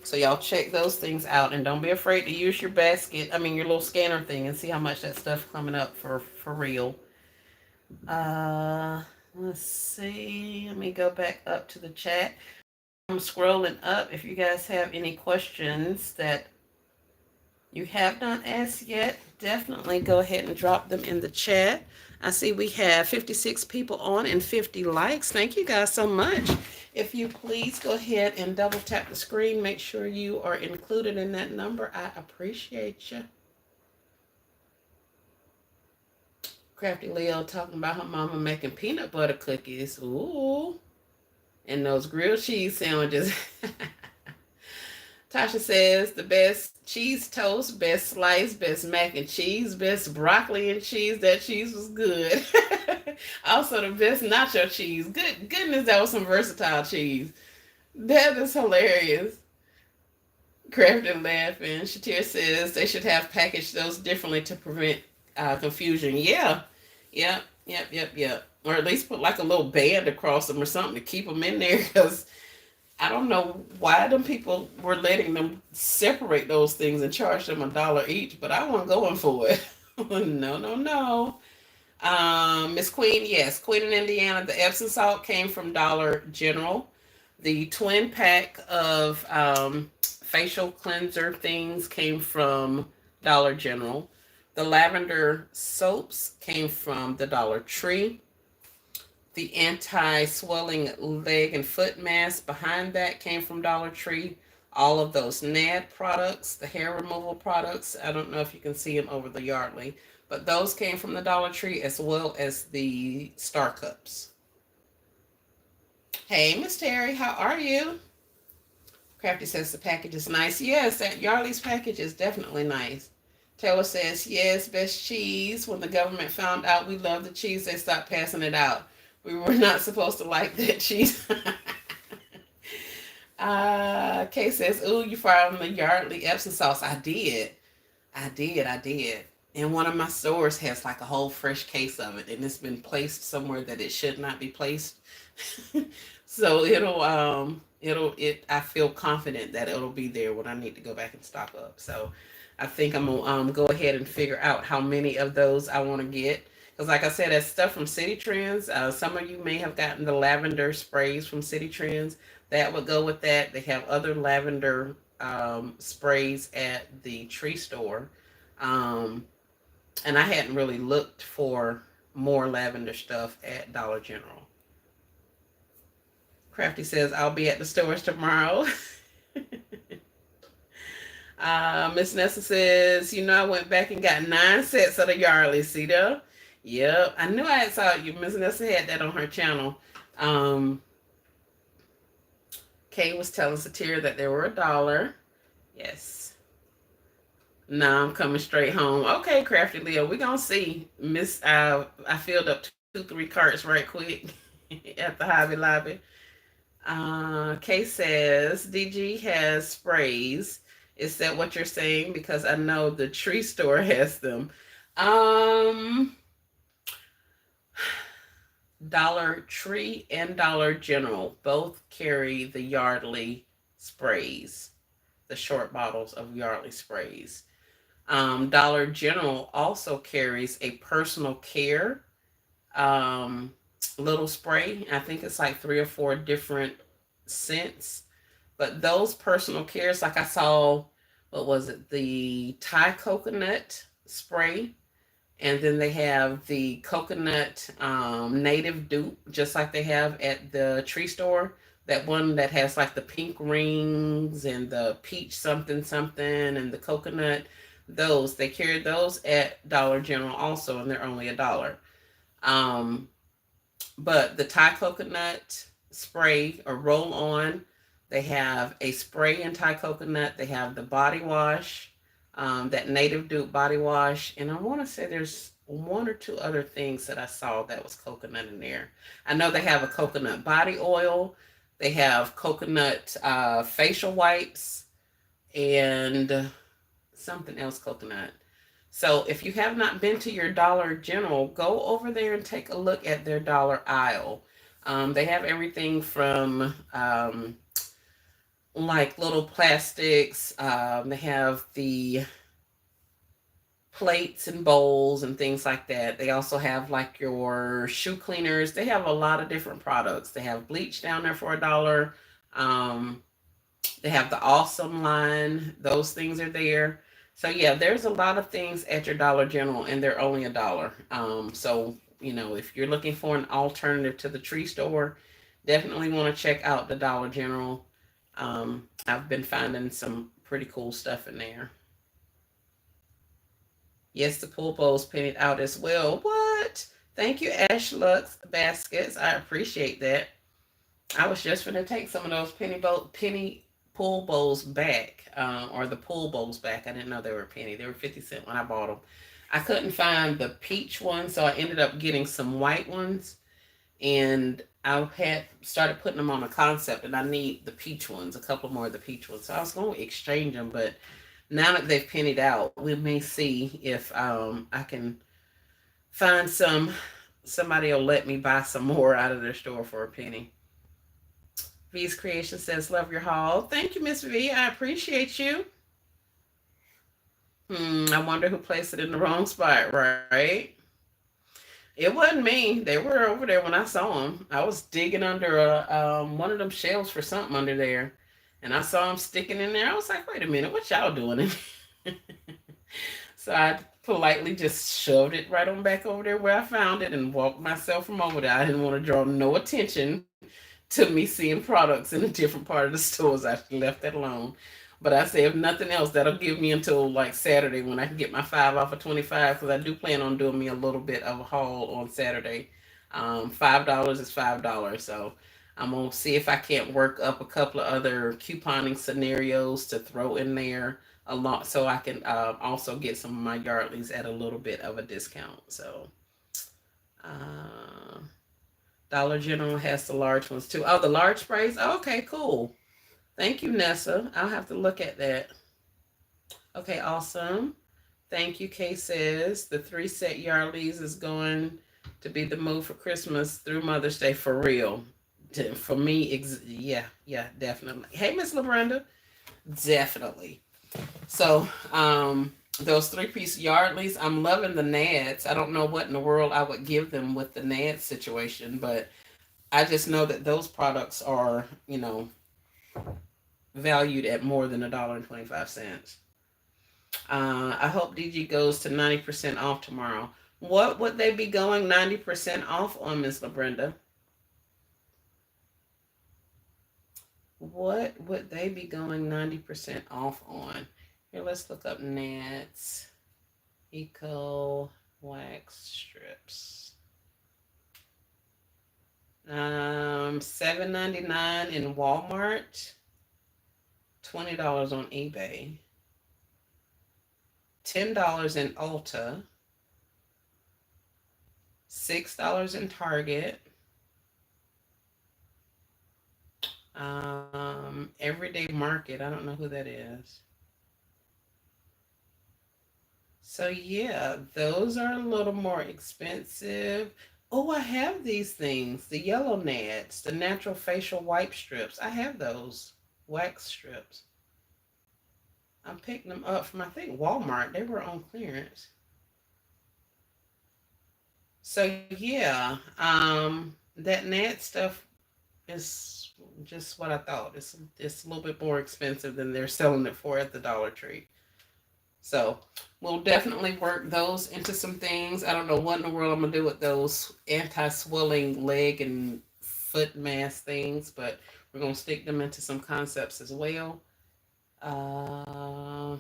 So y'all check those things out and don't be afraid to use your basket, I mean your little scanner thing, and see how much that stuff coming up for real. Let's see. Let me go back up to the chat. I'm scrolling up. If you guys have any questions that you have not asked yet, definitely go ahead and drop them in the chat. I see we have 56 people on and 50 likes. Thank you guys so much. If you please go ahead and double tap the screen, make sure you are included in that number. I appreciate you. Crafty Leo talking about her mama making peanut butter cookies. Ooh. And those grilled cheese sandwiches. Tasha says the best cheese toast, best slice, best mac and cheese, best broccoli and cheese. That cheese was good. Also the best nacho cheese. Goodness, that was some versatile cheese. That is hilarious. Crafty laughing. Shatir says they should have packaged those differently to prevent confusion. Yeah. Yep. Or at least put like a little band across them or something to keep them in there, because I don't know why them people were letting them separate those things and charge them $1 each, but I wasn't going for it. No. Miss Queen, yes, Queen in Indiana. The Epsom salt came from Dollar General. The twin pack of facial cleanser things came from Dollar General. The lavender soaps came from the Dollar Tree. The anti-swelling leg and foot mask behind that came from Dollar Tree. All of those NAD products, the hair removal products, I don't know if you can see them over the Yardley, but those came from the Dollar Tree, as well as the Star Cups. Hey, Miss Terry, how are you? Crafty says the package is nice. Yes, that Yarley's package is definitely nice. Taylor says, yes, best cheese. When the government found out we love the cheese, they stopped passing it out. We were not supposed to like that cheese. Kay says, ooh, you found the Yardley Epsom sauce. I did. I did. And one of my stores has like a whole fresh case of it, and it's been placed somewhere that it should not be placed. So I feel confident that it'll be there when I need to go back and stock up. So I think I'm gonna go ahead and figure out how many of those I want to get. Because like I said, that's stuff from City Trends. Some of you may have gotten the lavender sprays from City Trends. That would go with that. They have other lavender sprays at the tree store. Um, and I hadn't really looked for more lavender stuff at Dollar General. Crafty says, I'll be at the stores tomorrow. Miss Nessa says, I went back and got 9 sets of the Yardley. See there? Yep. I knew I had saw you. Miss Nessa had that on her channel. Um, Kay was telling Satira that they were $1. Yes. Now I'm coming straight home. Okay, Crafty Leo, we gonna see. I filled up 2, 3 carts right quick at the Hobby Lobby. Kay says DG has sprays. Is that what you're saying? Because I know the tree store has them. Um, Dollar Tree and Dollar General both carry the Yardley sprays, the short bottles of Yardley sprays. Dollar General also carries a personal care um, little spray. I think it's like 3 or 4 different scents. But those personal cares, like I saw, what was it? The Thai coconut spray. And then they have the coconut native dupe, just like they have at the tree store. That one that has like the pink rings and the peach something something and the coconut. Those, they carry those at Dollar General also, and they're only $1. Um, but the Thai coconut spray or roll on, they have a spray in Thai coconut. They have the body wash, that native dupe body wash. And I want to say there's 1 or 2 other things that I saw that was coconut in there. I know they have a coconut body oil. They have coconut facial wipes and something else coconut. So if you have not been to your Dollar General, go over there and take a look at their dollar aisle. They have everything from like little plastics. They have the plates and bowls and things like that. They also have like your shoe cleaners. They have a lot of different products. They have bleach down there for $1. Um, they have the Awesome line. Those things are there. So yeah, there's a lot of things at your Dollar General, and they're only $1. So if you're looking for an alternative to the tree store, definitely want to check out the Dollar General. I've been finding some pretty cool stuff in there. Yes, the pool bowl's painted out as well. What? Thank you, Ash Lux Baskets. I appreciate that. I was just gonna take some of those penny pool bowls back, or the pool bowls back. I didn't know they were a penny. They were 50 cents when I bought them. I couldn't find the peach ones, so I ended up getting some white ones, and I had started putting them on a concept, and I need the peach ones, a couple more of the peach ones. So I was going to exchange them, but now that they've pennied out, we may see if I can find somebody will let me buy some more out of their store for a penny. V's Creation says, love your haul. Thank you, Miss V. I appreciate you. I wonder who placed it in the wrong spot, right? It wasn't me. They were over there when I saw them. I was digging under one of them shelves for something under there, and I saw them sticking in there. I was like, wait a minute, what y'all doing? So I politely just shoved it right on back over there where I found it and walked myself from over there. I didn't want to draw no attention to me seeing products in a different part of the stores. I left that alone. But I say, if nothing else, that'll give me until like Saturday when I can get my 5 off of 25, because I do plan on doing me a little bit of a haul on Saturday. $5 is $5. So I'm going to see if I can't work up a couple of other couponing scenarios to throw in there a lot so I can also get some of my Yardleys at a little bit of a discount. So, uh, Dollar General has the large ones too. Oh, the large sprays? Oh, okay, cool. Thank you, Nessa. I'll have to look at that. Okay, awesome. Thank you, Kay says. The 3-set Yarleys is going to be the move for Christmas through Mother's Day for real. For me, yeah, definitely. Hey, Miss LaBrenda. Definitely. So, those 3-piece Yardleys, I'm loving the Nads. I don't know what in the world I would give them with the Nad situation, but I just know that those products are, valued at more than $1.25. I hope DG goes to 90% off tomorrow. What would they be going 90% off on, Miss LaBrenda? What would they be going 90% off on? Here, let's look up Nats Eco Wax Strips. $7.99 in Walmart, $20 on eBay, $10 in Ulta, $6 in Target, Everyday Market. I don't know who that is. So yeah, those are a little more expensive. Oh, I have these things, the yellow Nads, the natural facial wipe strips. I have those wax strips. I'm picking them up from, I think, Walmart. They were on clearance. So yeah, that Nad stuff is just what I thought. It's a little bit more expensive than they're selling it for at the Dollar Tree. So we'll definitely work those into some things. I don't know what in the world I'm gonna do with those anti-swelling leg and foot mask things, but we're gonna stick them into some concepts as well. Uh,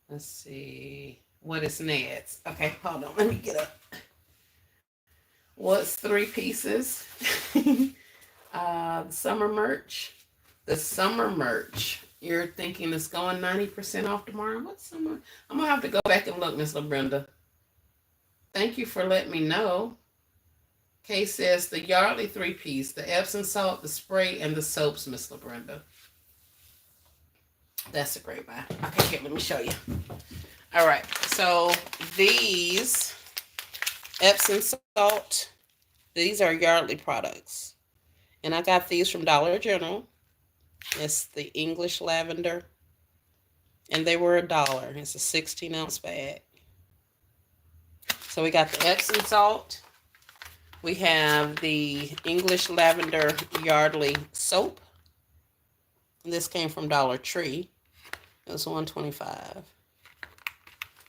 let's see. What is Ned's? Okay, hold on. Let me get up. What's 3 pieces? Summer merch. The summer merch. You're thinking it's going 90% off tomorrow? What's summer? I'm going to have to go back and look, Miss LaBrenda. Thank you for letting me know. Kay says the Yardley 3-piece, the Epsom salt, the spray, and the soaps, Miss LaBrenda. That's a great buy. Okay, here, let me show you. All right, so these Epsom salt, these are Yardley products. And I got these from Dollar General. It's the English lavender. And they were $1. It's a 16-ounce bag. So we got the Epsom salt. We have the English lavender Yardley soap. This came from Dollar Tree. It was $1.25.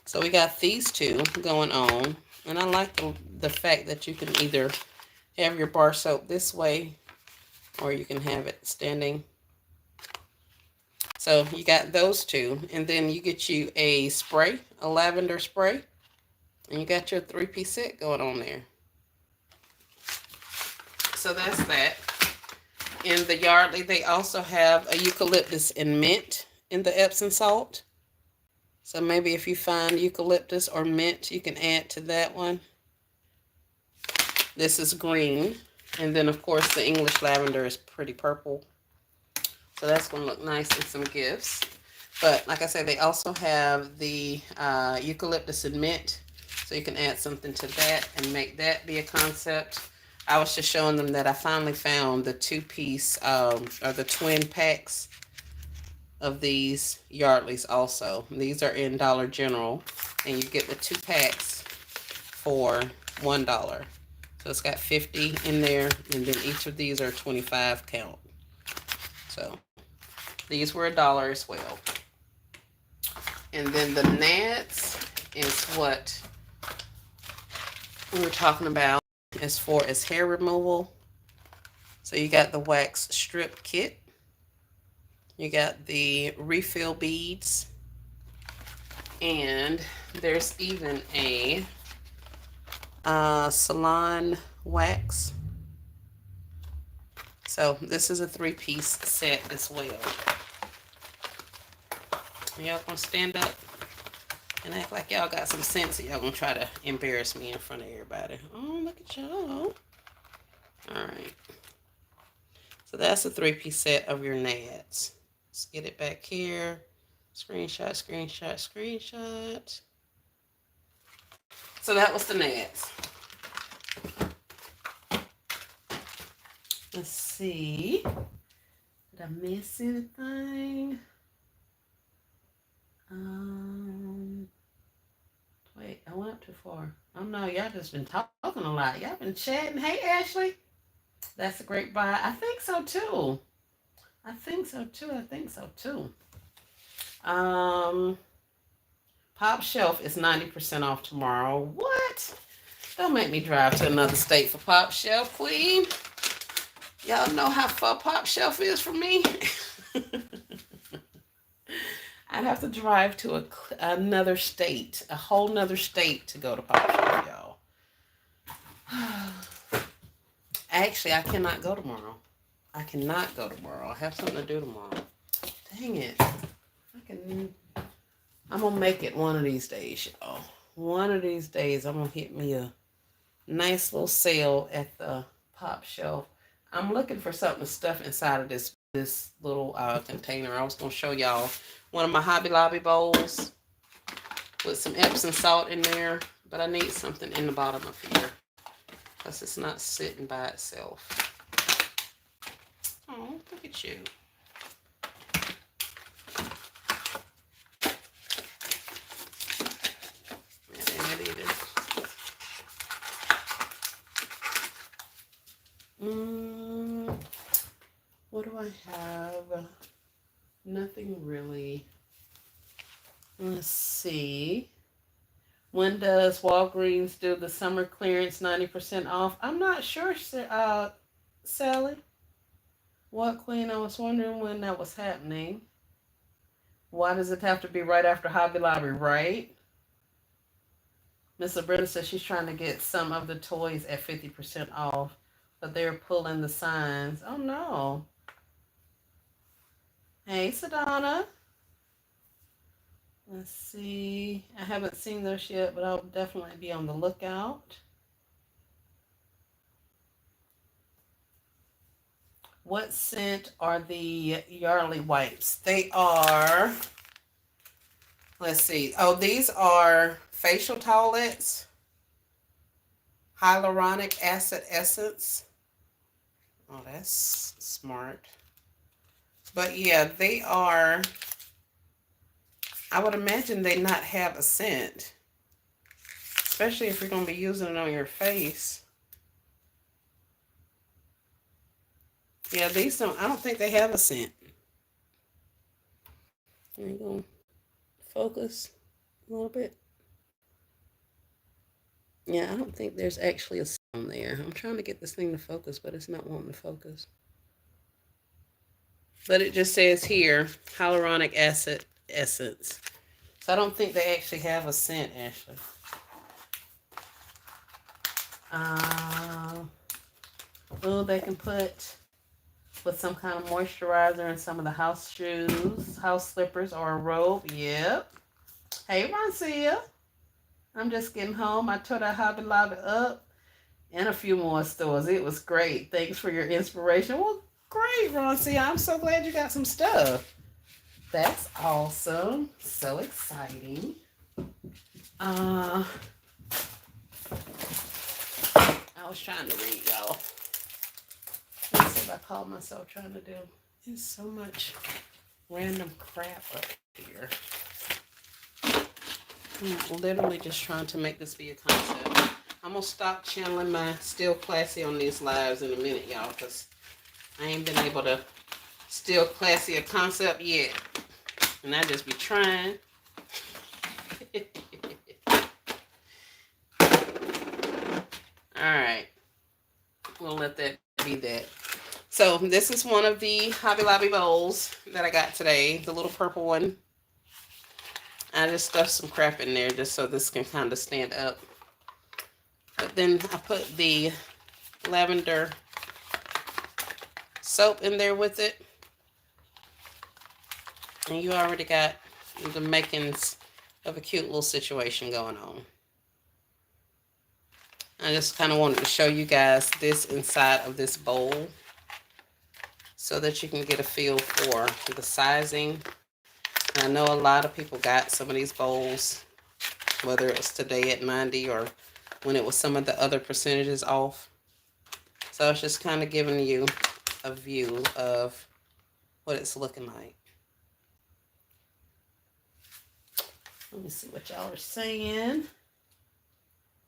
So we got these two going on. And I like the fact that you can either have your bar soap this way or you can have it standing. So you got those two. And then you get you a spray, a lavender spray. And you got your 3-piece set going on there. So that's that. In the Yardley, they also have a eucalyptus and mint in the Epsom salt. So maybe if you find eucalyptus or mint, you can add to that one. This is green. And then, of course, the English lavender is pretty purple. So that's going to look nice in some gifts. But like I said, they also have the eucalyptus and mint. So you can add something to that and make that be a concept. I was just showing them that I finally found the 2-piece or the twin packs of these Yardleys also. These are in Dollar General. And you get the 2 packs for $1. So it's got 50 in there. And then each of these are 25 count. So these were $1 as well. And then the Nads is what we were talking about as far as hair removal. So you got the wax strip kit. You got the refill beads. And there's even a salon wax. So this is a 3-piece set as well. Y'all gonna stand up and act like y'all got some sense, or y'all gonna try to embarrass me in front of everybody? Oh, look at y'all. Alright. So that's a 3-piece set of your nads. Let's get it back here. Screenshot, screenshot, screenshot. So that was the nads. Let's see. Did I miss anything? Wait, I went up too far. Oh no, y'all just been talking a lot. Y'all been chatting. Hey, Ashley. That's a great buy. I think so too. I think so too. Pop Shelf is 90% off tomorrow. What? Don't make me drive to another state for Pop Shelf, Queen. Y'all know how far Pop Shelf is from me. I'd have to drive to another state, a whole nother state to go to Pop Shelf, y'all. Actually, I cannot go tomorrow. I have something to do tomorrow. Dang it. I'm going to make it one of these days, y'all. One of these days, I'm going to hit me a nice little sale at the Pop Shelf. I'm looking for something to stuff inside of this little container. I was going to show y'all one of my Hobby Lobby bowls with some Epsom salt in there. But I need something in the bottom of here because it's not sitting by itself. Oh, look at you. What do I have? Nothing really. Let's see. When does Walgreens do the summer clearance 90% off? I'm not sure, Sally. What, Queen? I was wondering when that was happening. Why does it have to be right after Hobby Lobby, right? Miss Brenda says she's trying to get some of the toys at 50% off, but they're pulling the signs. Oh, no. Hey, Sedona. Let's see. I haven't seen those yet, but I'll definitely be on the lookout. What scent are the Yardley wipes? They are, let's see. Oh, these are facial towelettes. Hyaluronic acid essence. Oh, that's smart. But yeah, they are, I would imagine they not have a scent. Especially if you're going to be using it on your face. Yeah, these don't, I don't think they have a scent. There you go. Focus a little bit. Yeah, I don't think there's actually a scent on there. I'm trying to get this thing to focus, but it's not wanting to focus. But it just says here, hyaluronic acid essence. So I don't think they actually have a scent, Ashley. Oh, they can put with some kind of moisturizer in some of the house shoes, house slippers, or a robe. Yep. Hey, Roncia. I'm just getting home. I tore that Hobby Lobby up and a few more stores. It was great. Thanks for your inspiration. Well, great, Roncia. I'm so glad you got some stuff. That's awesome. So exciting. I was trying to read, y'all. Let's see what I call myself trying to do. There's so much random crap up here. I'm literally just trying to make this be a concept. I'm going to stop channeling my Still Classy on these lives in a minute, y'all, because I ain't been able to Still Classy a concept yet. And I just be trying. Alright. We'll let that be that. So this is one of the Hobby Lobby bowls that I got today. The little purple one. I just stuffed some crap in there just so this can kind of stand up. But then I put the lavender soap in there with it, and you already got the makings of a cute little situation going on. I just kind of wanted to show you guys this inside of this bowl so that you can get a feel for the sizing. I know a lot of people got some of these bowls, whether it's today at 90 or when it was some of the other percentages off. So it's just kind of giving you a view of what it's looking like. Let me see what y'all are saying.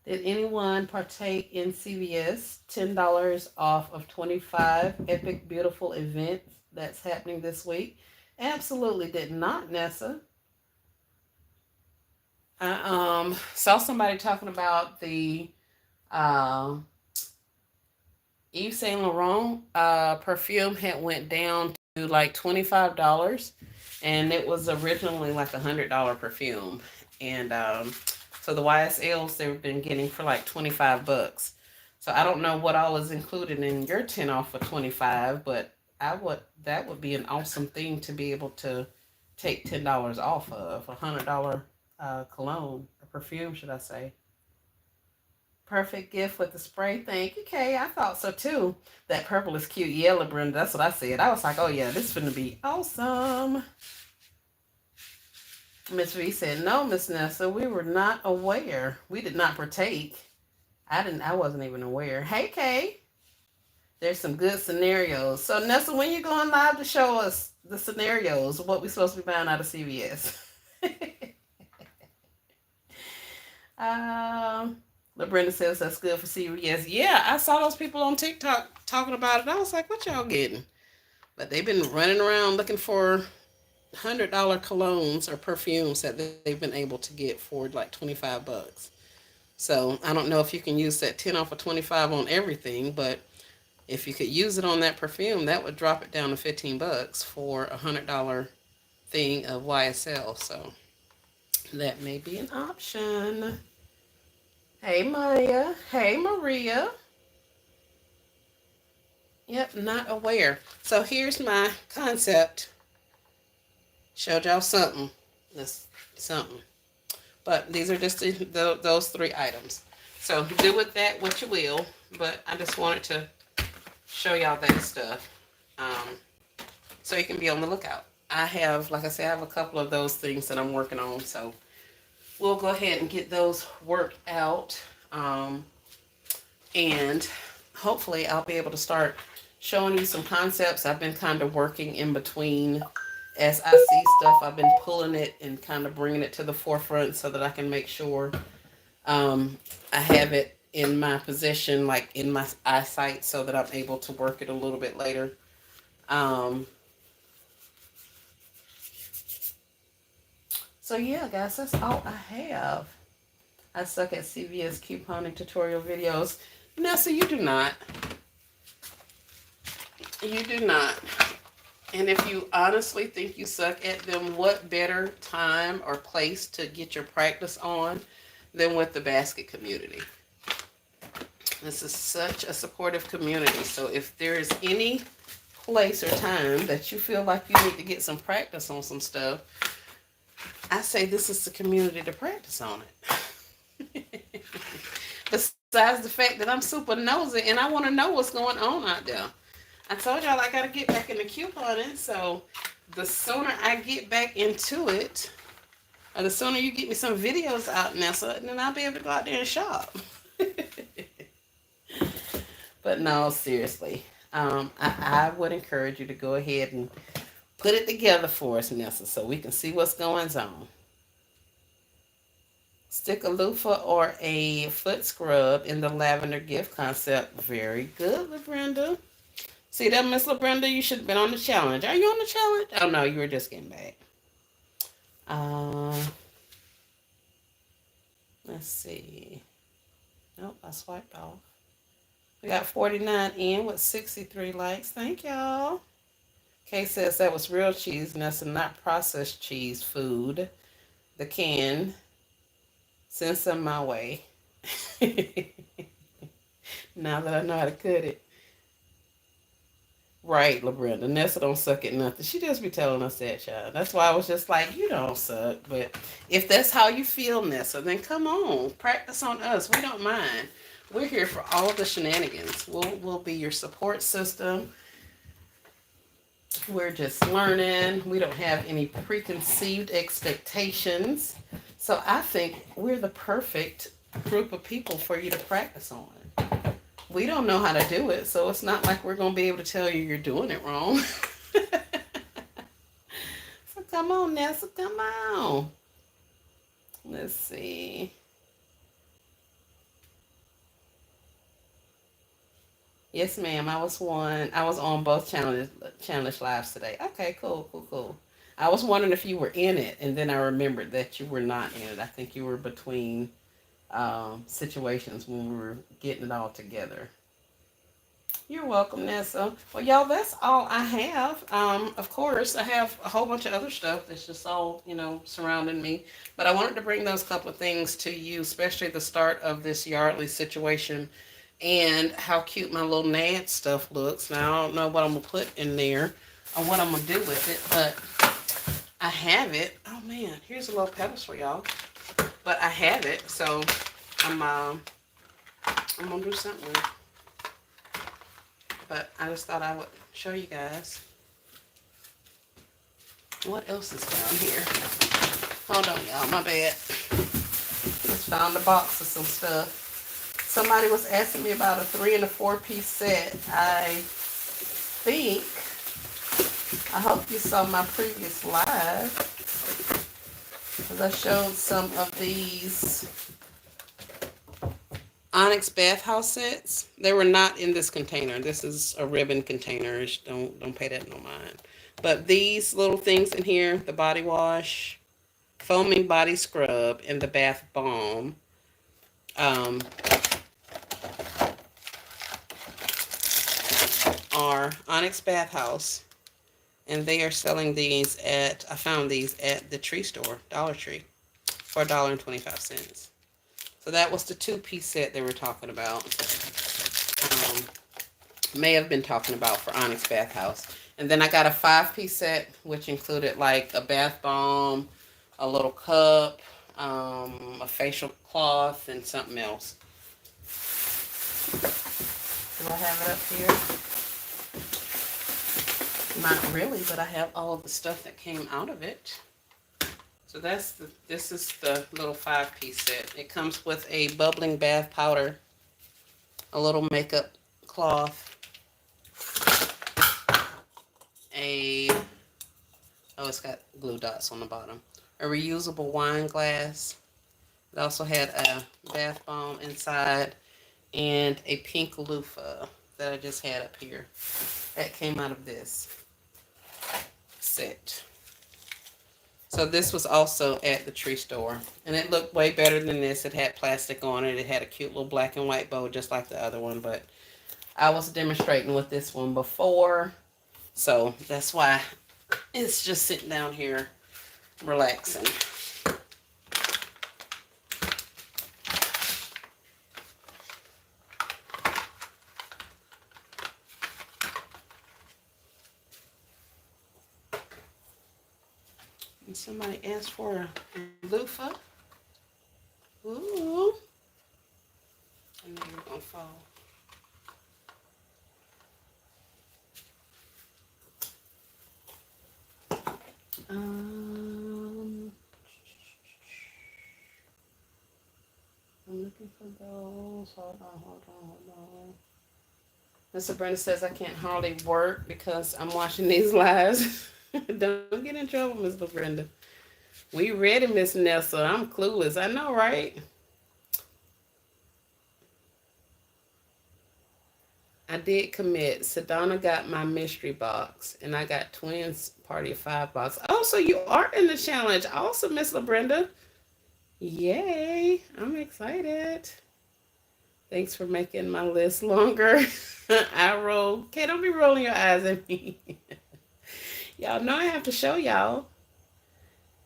Did anyone partake in CVS $10 off of 25 epic beautiful events that's happening this week? Absolutely did not, Nessa. I saw somebody talking about the Yves Saint Laurent perfume had went down to like $25, and it was originally like $100 perfume, and so the YSLs they've been getting for like $25. So I don't know what all is included in your 10 off for 25, but that would be an awesome thing to be able to take $10 off of $100 cologne or perfume, should I say? Perfect gift with the spray. Thank you, Kay. I thought so too. That purple is cute. Yellow, Brenda. That's what I said. I was like, oh yeah, this is going to be awesome. Miss V said, no, Miss Nessa, we were not aware. We did not partake. I wasn't even aware. Hey, Kay. There's some good scenarios. So Nessa, when you going live to show us the scenarios, what we supposed to be buying out of CVS? Brenda says that's good for CVS. Yeah, I saw those people on TikTok talking about it. I was like, what y'all getting? But they've been running around looking for $100 colognes or perfumes that they've been able to get for like $25. So I don't know if you can use that 10 off of 25 on everything, but if you could use it on that perfume, that would drop it down to $15 for $100 thing of YSL. So that may be an option. Hey, Maya. Hey, Maria. Yep, not aware. So here's my concept. Showed y'all something. This something. But these are just those 3 items. So do with that what you will. But I just wanted to show y'all that stuff. So you can be on the lookout. I have, like I said, I have a couple of those things that I'm working on. So we'll go ahead and get those worked out. And hopefully I'll be able to start showing you some concepts. I've been kind of working in between. As I see stuff, I've been pulling it and kind of bringing it to the forefront so that I can make sure I have it in my possession, like in my eyesight, so that I'm able to work it a little bit later. So yeah, guys, that's all I have. I suck at CVS couponing tutorial videos. Nessa, you do not. You do not. And if you honestly think you suck at them, what better time or place to get your practice on than with the basket community? This is such a supportive community. So if there is any place or time that you feel like you need to get some practice on some stuff, I say this is the community to practice on it. Besides the fact that I'm super nosy and I want to know what's going on out there. I told y'all I got to get back into couponing, so the sooner I get back into it, or the sooner you get me some videos out, Nessa, then I'll be able to go out there and shop. But no, seriously, I would encourage you to go ahead and put it together for us, Nessa, so we can see what's going on. Stick a loofah or a foot scrub in the lavender gift concept. Very good, LaBrenda. See that, Miss LaBrenda? You should have been on the challenge. Are you on the challenge? Oh, no, you were just getting back. Let's see. Nope, I swiped off. We got 49 in with 63 likes. Thank y'all. Kay says that was real cheese, Nessa, not processed cheese food. The can. Send some my way. Now that I know how to cut it. Right, LaBrenda. Nessa don't suck at nothing. She just be telling us that, child. That's why I was just like, you don't suck. But if that's how you feel, Nessa, then come on. Practice on us. We don't mind. We're here for all the shenanigans. We'll be your support system. We're just learning. We don't have any preconceived expectations. So I think we're the perfect group of people for you to practice on. We don't know how to do it, so it's not like we're going to be able to tell you you're doing it wrong. So come on, Nessa, come on. Let's see. Yes, ma'am. I was on both challenge lives today. Okay, cool, cool, cool. I was wondering if you were in it, and then I remembered that you were not in it. I think you were between situations when we were getting it all together. You're welcome, Nessa. Well, y'all, that's all I have. Of course, I have a whole bunch of other stuff that's just all, surrounding me. But I wanted to bring those couple of things to you, especially the start of this Yardley situation and how cute my little Nad stuff looks. Now, I don't know what I'm going to put in there or what I'm going to do with it, but I have it. Oh, man, here's a little pedestal, y'all. But I have it, so I'm going to do something with it. But I just thought I would show you guys what else is down here. Hold on, y'all. My bad. Just found a box of some stuff. Somebody was asking me about a 3 and a 4-piece set. I hope you saw my previous live, because I showed some of these Onyx bathhouse sets. They were not in this container. This is a ribbon container. Don't pay that no mind. But these little things in here, the body wash, foaming body scrub, and the bath balm, are Onyx Bathhouse. And they are selling these I found these at the tree store, Dollar Tree, for $1.25. So that was the 2-piece set they were talking about. May have been talking about for Onyx Bathhouse. And then I got a 5-piece set, which included like a bath bomb, a little cup, a facial cloth, and something else. Do I have it up here? Not really, but I have all of the stuff that came out of it. So this is the little 5-piece set. It comes with a bubbling bath powder, a little makeup cloth, it's got glue dots on the bottom, a reusable wine glass. It also had a bath bomb inside and a pink loofah that I just had up here. That came out of this set. So this was also at the tree store, and it looked way better than this. It had plastic on it. It had a cute little black and white bow just like the other one, but I was demonstrating with this one before, so that's why it's just sitting down here relaxing. And somebody asked for a loofah. Ooh. I know you're going to fall. I'm looking for those. Hold on. Mr. Brenda says I can't hardly work because I'm watching these lives. Don't get in trouble, Miss Brenda. We ready, Miss Nessa. I'm clueless. I know, right? I did commit. Sedona got my mystery box, and I got Twins Party of 5 box. Oh, so you are in the challenge. Awesome, Miss LaBrenda. Yay. I'm excited. Thanks for making my list longer. I roll. Okay, don't be rolling your eyes at me. Y'all know I have to show y'all.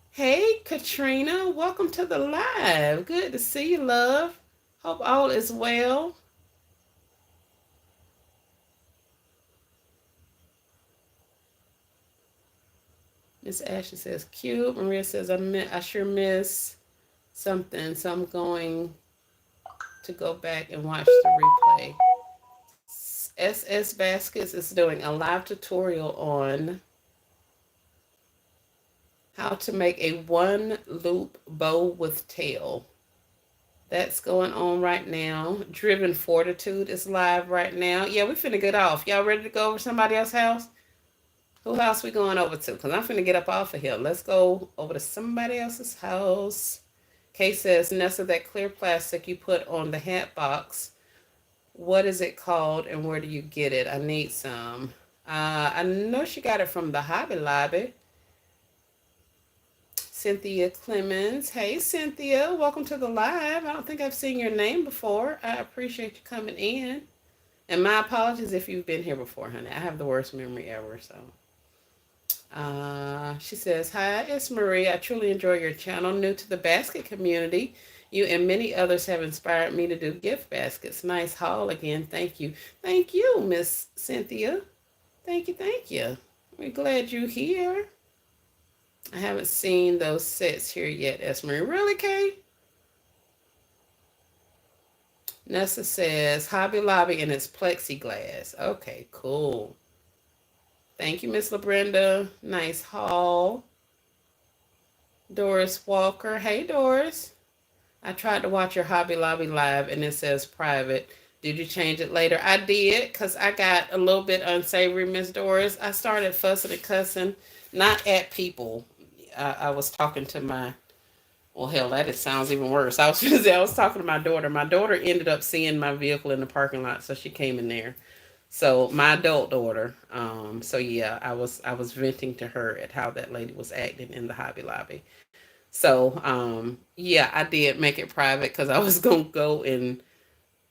Hey, Katrina. Welcome to the live. Good to see you, love. Hope all is well. Miss Ashley says cute. Maria says I sure miss something, so I'm going to go back and watch the replay. SS Baskets is doing a live tutorial on how to make a one loop bow with tail. That's going on right now. Driven Fortitude is live right now. Yeah, we finna get off. Y'all ready to go over somebody else's house? Who house we going over to? Because I'm finna get up off of here. Let's go over to somebody else's house. Kay says, Nessa, that clear plastic you put on the hat box, what is it called and where do you get it? I need some. I know she got it from the Hobby Lobby. Cynthia Clemens. Hey, Cynthia. Welcome to the live. I don't think I've seen your name before. I appreciate you coming in. And my apologies if you've been here before, honey. I have the worst memory ever, so. She says, hi, it's Marie. I truly enjoy your channel. New to the basket community. You and many others have inspired me to do gift baskets. Nice haul again. Thank you. Thank you, Miss Cynthia. Thank you, thank you. We're glad you're here. I haven't seen those sets here yet, Esmery. Really, Kay? Nessa says, Hobby Lobby and it's plexiglass. Okay, cool. Thank you, Miss LaBrenda. Nice haul. Doris Walker. Hey, Doris. I tried to watch your Hobby Lobby live and it says private. Did you change it later? I did, because I got a little bit unsavory, Miss Doris. I started fussing and cussing, not at people. I was talking to my, well, hell, that it sounds even worse. I was talking to my daughter. My daughter ended up seeing my vehicle in the parking lot, so she came in there. So my adult daughter. So yeah, I was venting to her at how that lady was acting in the Hobby Lobby. So yeah, I did make it private because I was gonna go and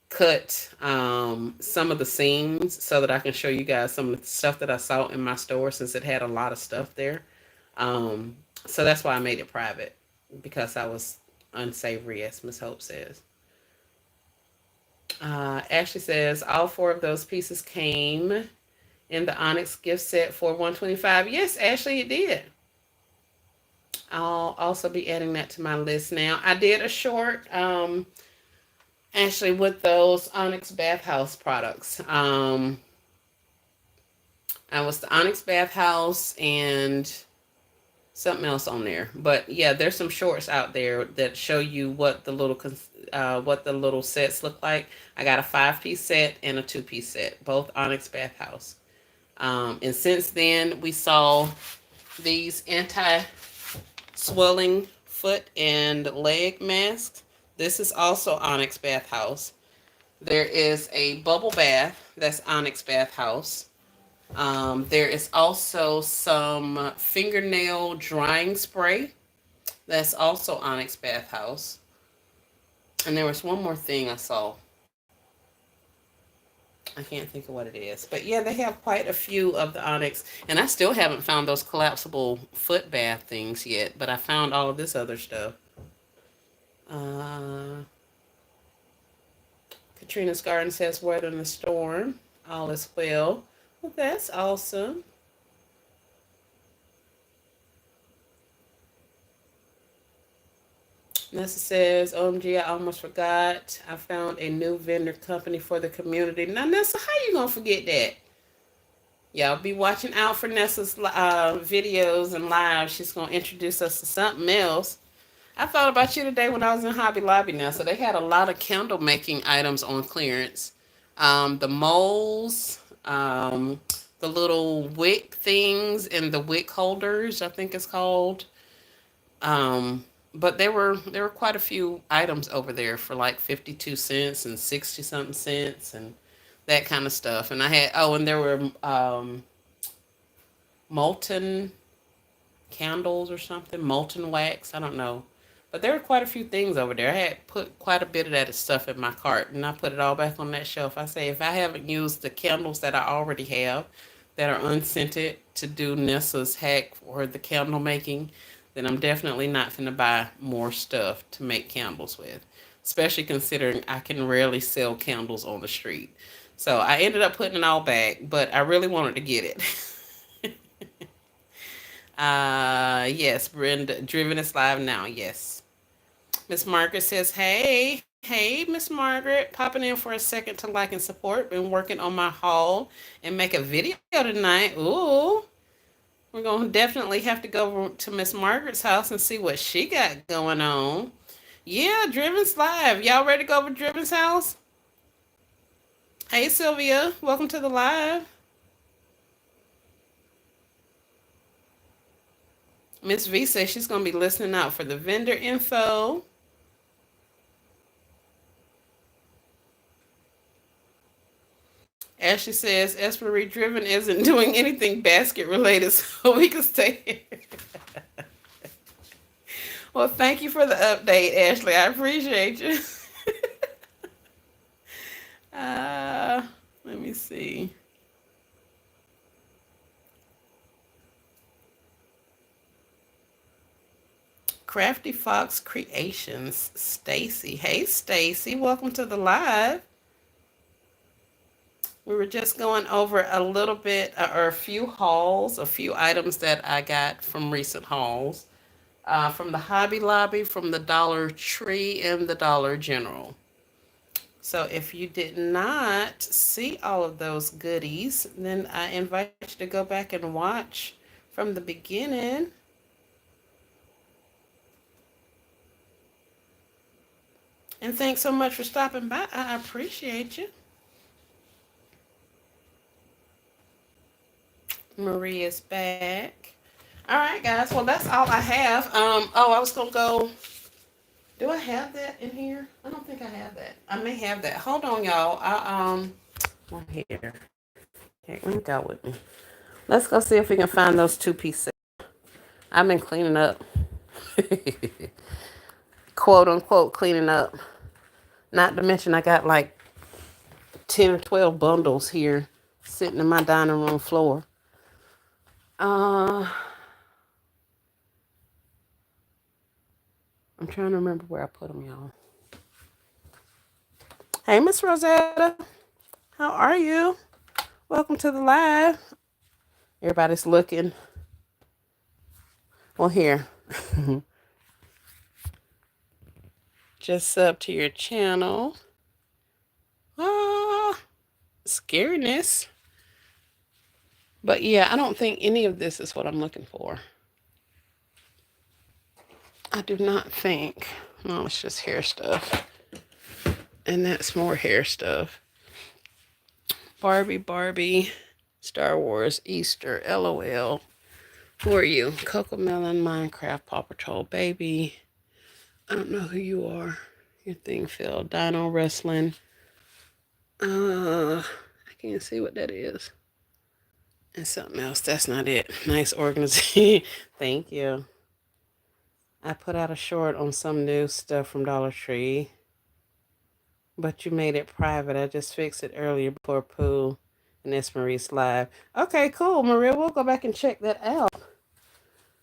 cut some of the seams so that I can show you guys some of the stuff that I saw in my store since it had a lot of stuff there. Um, so that's why I made it private because I was unsavory, as Miss Hope says. Ashley says all four of those pieces came in the Onyx gift set for 125. Yes, Ashley, it did. I'll also be adding that to my list now. I did a short, actually, with those Onyx Bathhouse products. I was the Onyx Bathhouse and something else on there. But yeah, there's some shorts out there that show you what the little sets look like. I got a 5-piece set and a 2-piece set, both Onyx Bathhouse. And since then, we saw these anti-swelling foot and leg masks. This is also Onyx Bathhouse. There is a bubble bath that's Onyx Bathhouse. There is also some fingernail drying spray that's also Onyx Bathhouse. And there was one more thing I saw. I can't think of what it is. But yeah, they have quite a few of the Onyx. And I still haven't found those collapsible foot bath things yet. But I found all of this other stuff. Uh, Katrina's Garden says, weathering the storm. All is well. Well, that's awesome. Nessa says, OMG, I almost forgot. I found a new vendor company for the community. Now, Nessa, how you going to forget that? Y'all be watching out for Nessa's videos and live. She's going to introduce us to something else. I thought about you today when I was in Hobby Lobby now. So they had a lot of candle making items on clearance. The moles, the little wick things and the wick holders, I think it's called. But there were quite a few items over there for like 52 cents and 60 something cents and that kind of stuff. And I had and there were molten candles or something, molten wax, I don't know. But there were quite a few things over there. I had put quite a bit of that stuff in my cart and I put it all back on that shelf. I say if I haven't used the candles that I already have that are unscented to do Nessa's hack or the candle making, then I'm definitely not going to buy more stuff to make candles with, especially considering I can rarely sell candles on the street. So I ended up putting it all back, but I really wanted to get it. Yes, Brenda, Driven is live now. Yes. Miss Margaret says, hey, Miss Margaret, popping in for a second to like and support. Been working on my haul and make a video tonight. Ooh, we're gonna definitely have to go to Miss Margaret's house and see what she got going on. Yeah, Driven's live. Y'all ready to go over to Driven's house? Hey, Sylvia, welcome to the live. Miss V says she's gonna be listening out for the vendor info. Ashley says Esprit Driven isn't doing anything basket related, so we can stay here. Well, thank you for the update, Ashley. I appreciate you. uh, Let me see. Crafty Fox Creations, Stacy. Hey, Stacy, welcome to the live. We were just going over a little bit, or a few hauls, a few items that I got from recent hauls, from the Hobby Lobby, from the Dollar Tree, and the Dollar General. So if you did not see all of those goodies, then I invite you to go back and watch from the beginning. And thanks so much for stopping by. I appreciate you. Maria's back. All right, guys. Well, that's all I have. I was gonna go. Do I have that in here? I don't think I have that. I may have that. Hold on, y'all. One here. Here, let me go with me. Let's go see if we can find those 2-piece. I've been cleaning up, quote unquote, cleaning up. Not to mention, I got like 10 or 12 bundles here sitting in my dining room floor. I'm trying to remember where I put them, y'all. Hey, Miss Rosetta. How are you? Welcome to the live. Everybody's looking. Well, here. Just sub to your channel. Scariness. But yeah, I don't think any of this is what I'm looking for. I do not think. No, it's just hair stuff. And that's more hair stuff. Barbie, Star Wars, Easter, LOL. Who are you? Cocomelon, Minecraft, Paw Patrol, Baby. I don't know who you are. Your thing fell. Dino Wrestling. I can't see what that is. And something else. That's not it. Nice organization. Thank you. I put out a short on some new stuff from Dollar Tree. But you made it private. I just fixed it earlier before Pooh and Esmeralda's live. Okay, cool, Maria. We'll go back and check that out.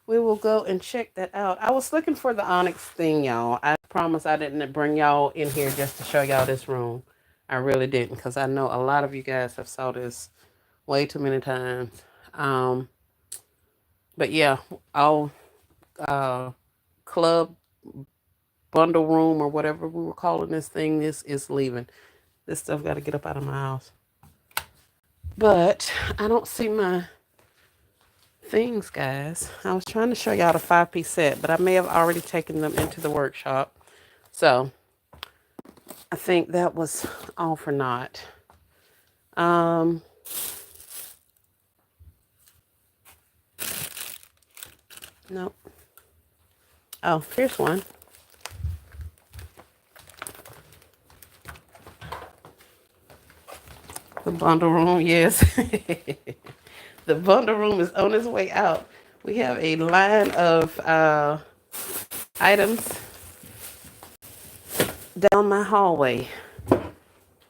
We will go and check that out. I was looking for the Onyx thing, y'all. I promise I didn't bring y'all in here just to show y'all this room. I really didn't, because I know a lot of you guys have saw this way too many times. But yeah, our club bundle room or whatever we were calling this thing, this is leaving. This stuff got to get up out of my house. But I don't see my things, guys. I was trying to show y'all the 5-piece set, but I may have already taken them into the workshop. So I think that was all for naught. Nope. Oh, here's one. The bundle room, yes. The bundle room is on its way out. We have a line of items down my hallway.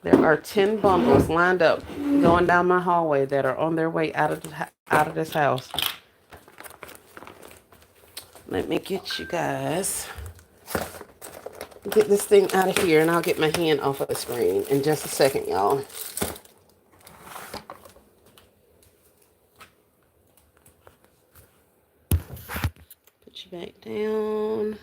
There are 10 bundles lined up going down my hallway that are on their way out of this house. Let me get you guys, get this thing out of here, and I'll get my hand off of the screen in just a second, y'all. Put you back down.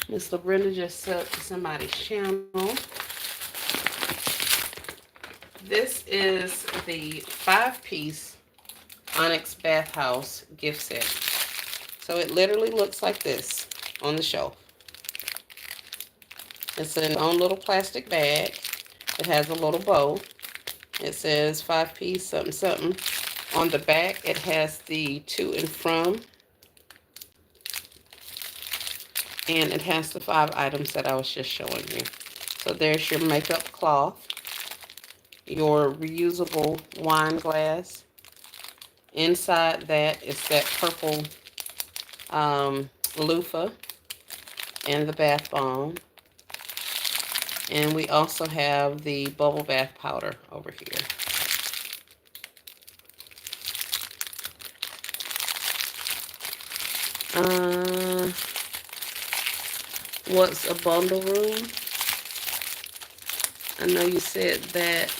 Miss LaBrenda just subbed to somebody's channel. This is the 5-piece Onyx Bathhouse gift set. So it literally looks like this on the shelf. It's in its own little plastic bag. It has a little bow. It says 5-piece something something. On the back, it has the to and from. And it has the 5 items that I was just showing you. So there's your makeup cloth, your reusable wine glass. Inside that is that purple loofah and the bath bomb. And we also have the bubble bath powder over here. What's a bundle room? I know you said that.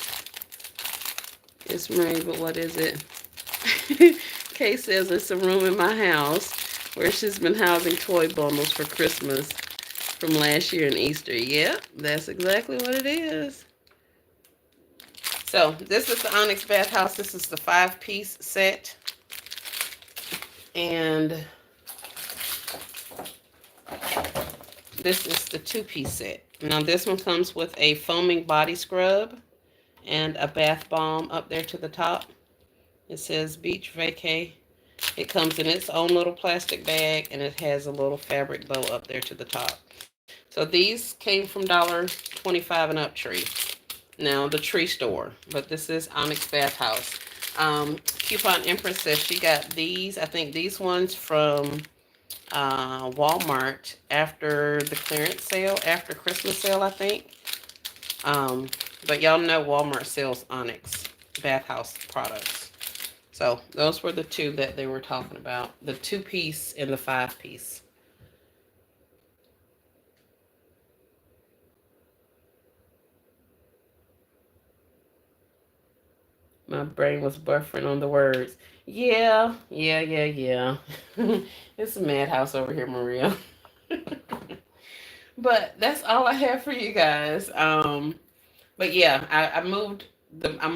It's Marie, but what is it? Kay says it's a room in my house where she's been housing toy bundles for Christmas from last year and Easter. Yep, that's exactly what it is. So this is the Onyx Bathhouse. This is the 5-piece set. And this is the 2-piece set. Now this one comes with a foaming body scrub and a bath bomb up there to the top. It says Beach Vacay. It comes in its own little plastic bag, and it has a little fabric bow up there to the top. So these came from $1.25 and Up Tree. Now the Tree Store, but this is Onyx Bathhouse. Coupon Empress says she got these. I think these ones from Walmart after the clearance sale, after Christmas sale, I think. But y'all know Walmart sells Onyx Bathhouse products. So those were the 2 that they were talking about. The 2-piece and the 5-piece. My brain was buffering on the words. Yeah. It's a madhouse over here, Maria. But that's all I have for you guys. But yeah, I'm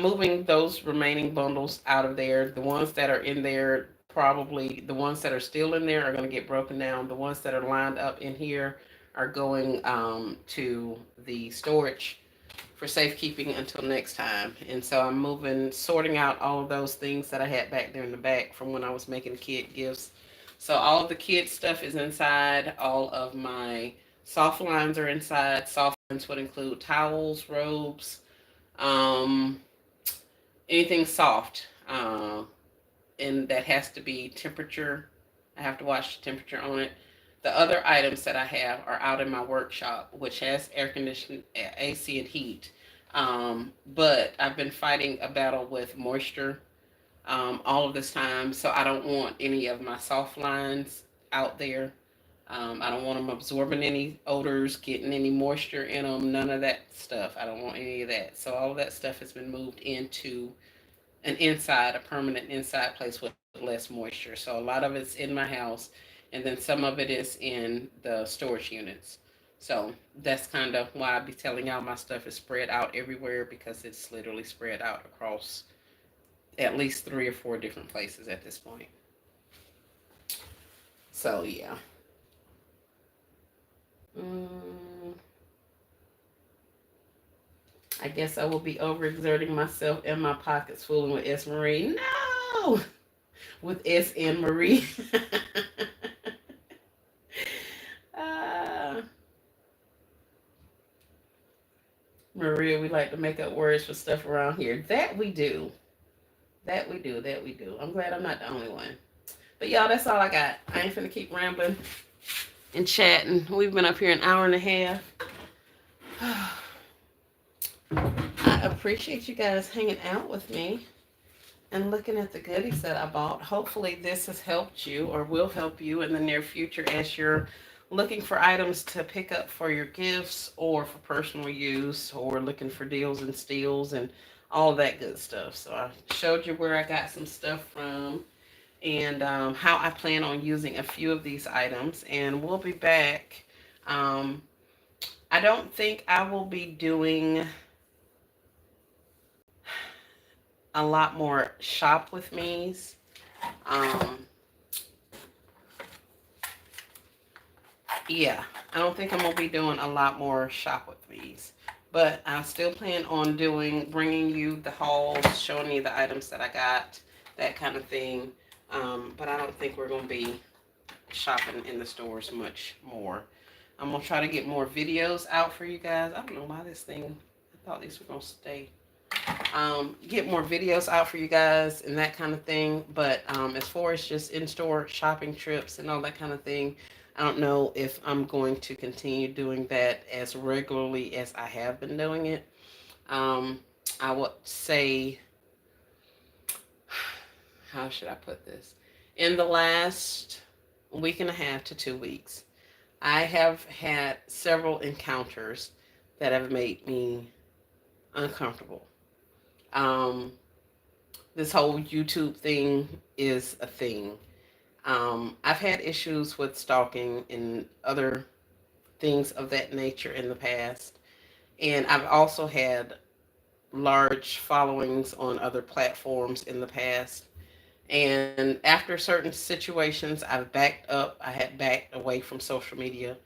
moving those remaining bundles out of there. The ones that are in there, probably the ones that are still in there are going to get broken down. The ones that are lined up in here are going to the storage for safekeeping until next time. And so I'm sorting out all of those things that I had back there in the back from when I was making kid gifts. So all of the kid stuff is inside. All of my soft lines are inside. Soft lines would include towels, robes, anything soft, and that has to be temperature. I have to watch the temperature on it. The other items that I have are out in my workshop, which has air conditioning, AC, and heat. But I've been fighting a battle with moisture all of this time, so I don't want any of my soft lines out there. I don't want them absorbing any odors, getting any moisture in them, none of that stuff. I don't want any of that. So all of that stuff has been moved into a permanent inside place with less moisture. So a lot of it's in my house, and then some of it is in the storage units. So that's kind of why I be telling y'all my stuff is spread out everywhere, because it's literally spread out across at least 3 or 4 different places at this point. So yeah. I guess I will be overexerting myself and my pockets fooling with S. Marie. No! With S. and Marie. Maria, we like to make up words for stuff around here. That we do. That we do. I'm glad I'm not the only one. But y'all, that's all I got. I ain't finna keep rambling and chatting. We've been up here an hour and a half. I appreciate you guys hanging out with me and looking at the goodies that I bought. Hopefully this has helped you or will help you in the near future as you're looking for items to pick up for your gifts or for personal use, or looking for deals and steals and all that good stuff. So I showed you where I got some stuff from, and how I plan on using a few of these items. And we'll be back. Um, I don't think I will be doing a lot more shop with me's. Um, yeah, I don't think I'm gonna be doing a lot more shop with me's, but I still plan on bringing you the hauls, showing you the items that I got, that kind of thing. But I don't think we're gonna be shopping in the stores much more. I'm gonna try to get more videos out for you guys. I don't know why this thing. I thought these were gonna stay. Get more videos out for you guys and that kind of thing. But as far as just in-store shopping trips and all that kind of thing, I don't know if I'm going to continue doing that as regularly as I have been doing it. Um, I would say, how should I put this? In the last week and a half to 2 weeks, I have had several encounters that have made me uncomfortable. Um, this whole YouTube thing is a thing. I've had issues with stalking and other things of that nature in the past. And I've also had large followings on other platforms in the past. And after certain situations, I've backed up. I had backed away from social media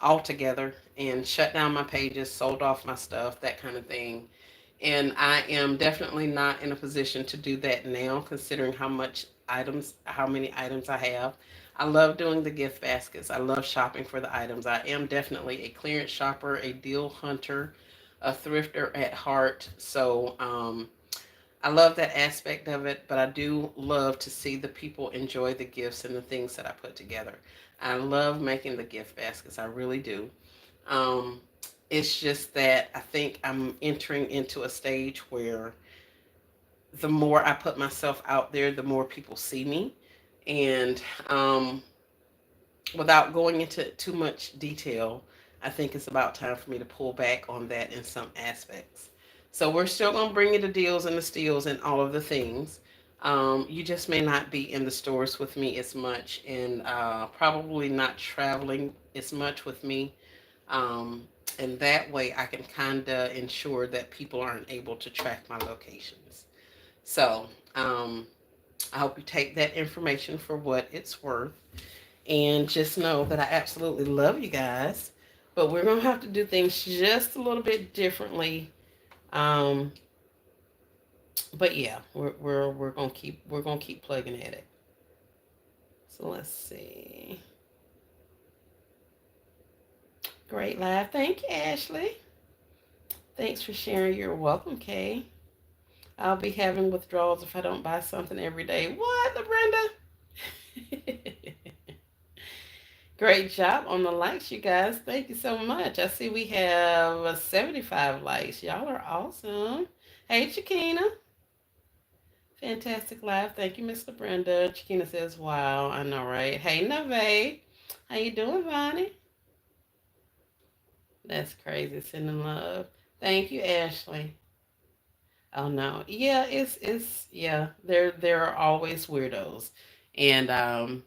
altogether and shut down my pages, sold off my stuff, that kind of thing. And I am definitely not in a position to do that now, considering how many items I have. I love doing the gift baskets. I love shopping for the items. I am definitely a clearance shopper, a deal hunter, a thrifter at heart. So, I love that aspect of it, but I do love to see the people enjoy the gifts and the things that I put together. I love making the gift baskets. I really do. Um, it's just that I think I'm entering into a stage where the more I put myself out there, the more people see me. And without going into too much detail, I think it's about time for me to pull back on that in some aspects. So we're still going to bring you the deals and the steals and all of the things. You just may not be in the stores with me as much, and probably not traveling as much with me. Um, and that way I can kind of ensure that people aren't able to track my locations. So I hope you take that information for what it's worth. And just know that I absolutely love you guys. But we're going to have to do things just a little bit differently. Um, but yeah, we're gonna keep plugging at it. So let's see. Great live. Thank you, Ashley. Thanks for sharing. You're welcome, Kay. I'll be having withdrawals if I don't buy something every day. What, Brenda? Great job on the likes, you guys. Thank you so much. I see we have 75 likes. Y'all are awesome. Hey, Chiquina. Fantastic live. Thank you, Mr. Brenda. Chiquina says, wow, I know, right? Hey, Nave. How you doing, Vonnie? That's crazy. Sending love. Thank you, Ashley. Oh no. Yeah, yeah, there are always weirdos. And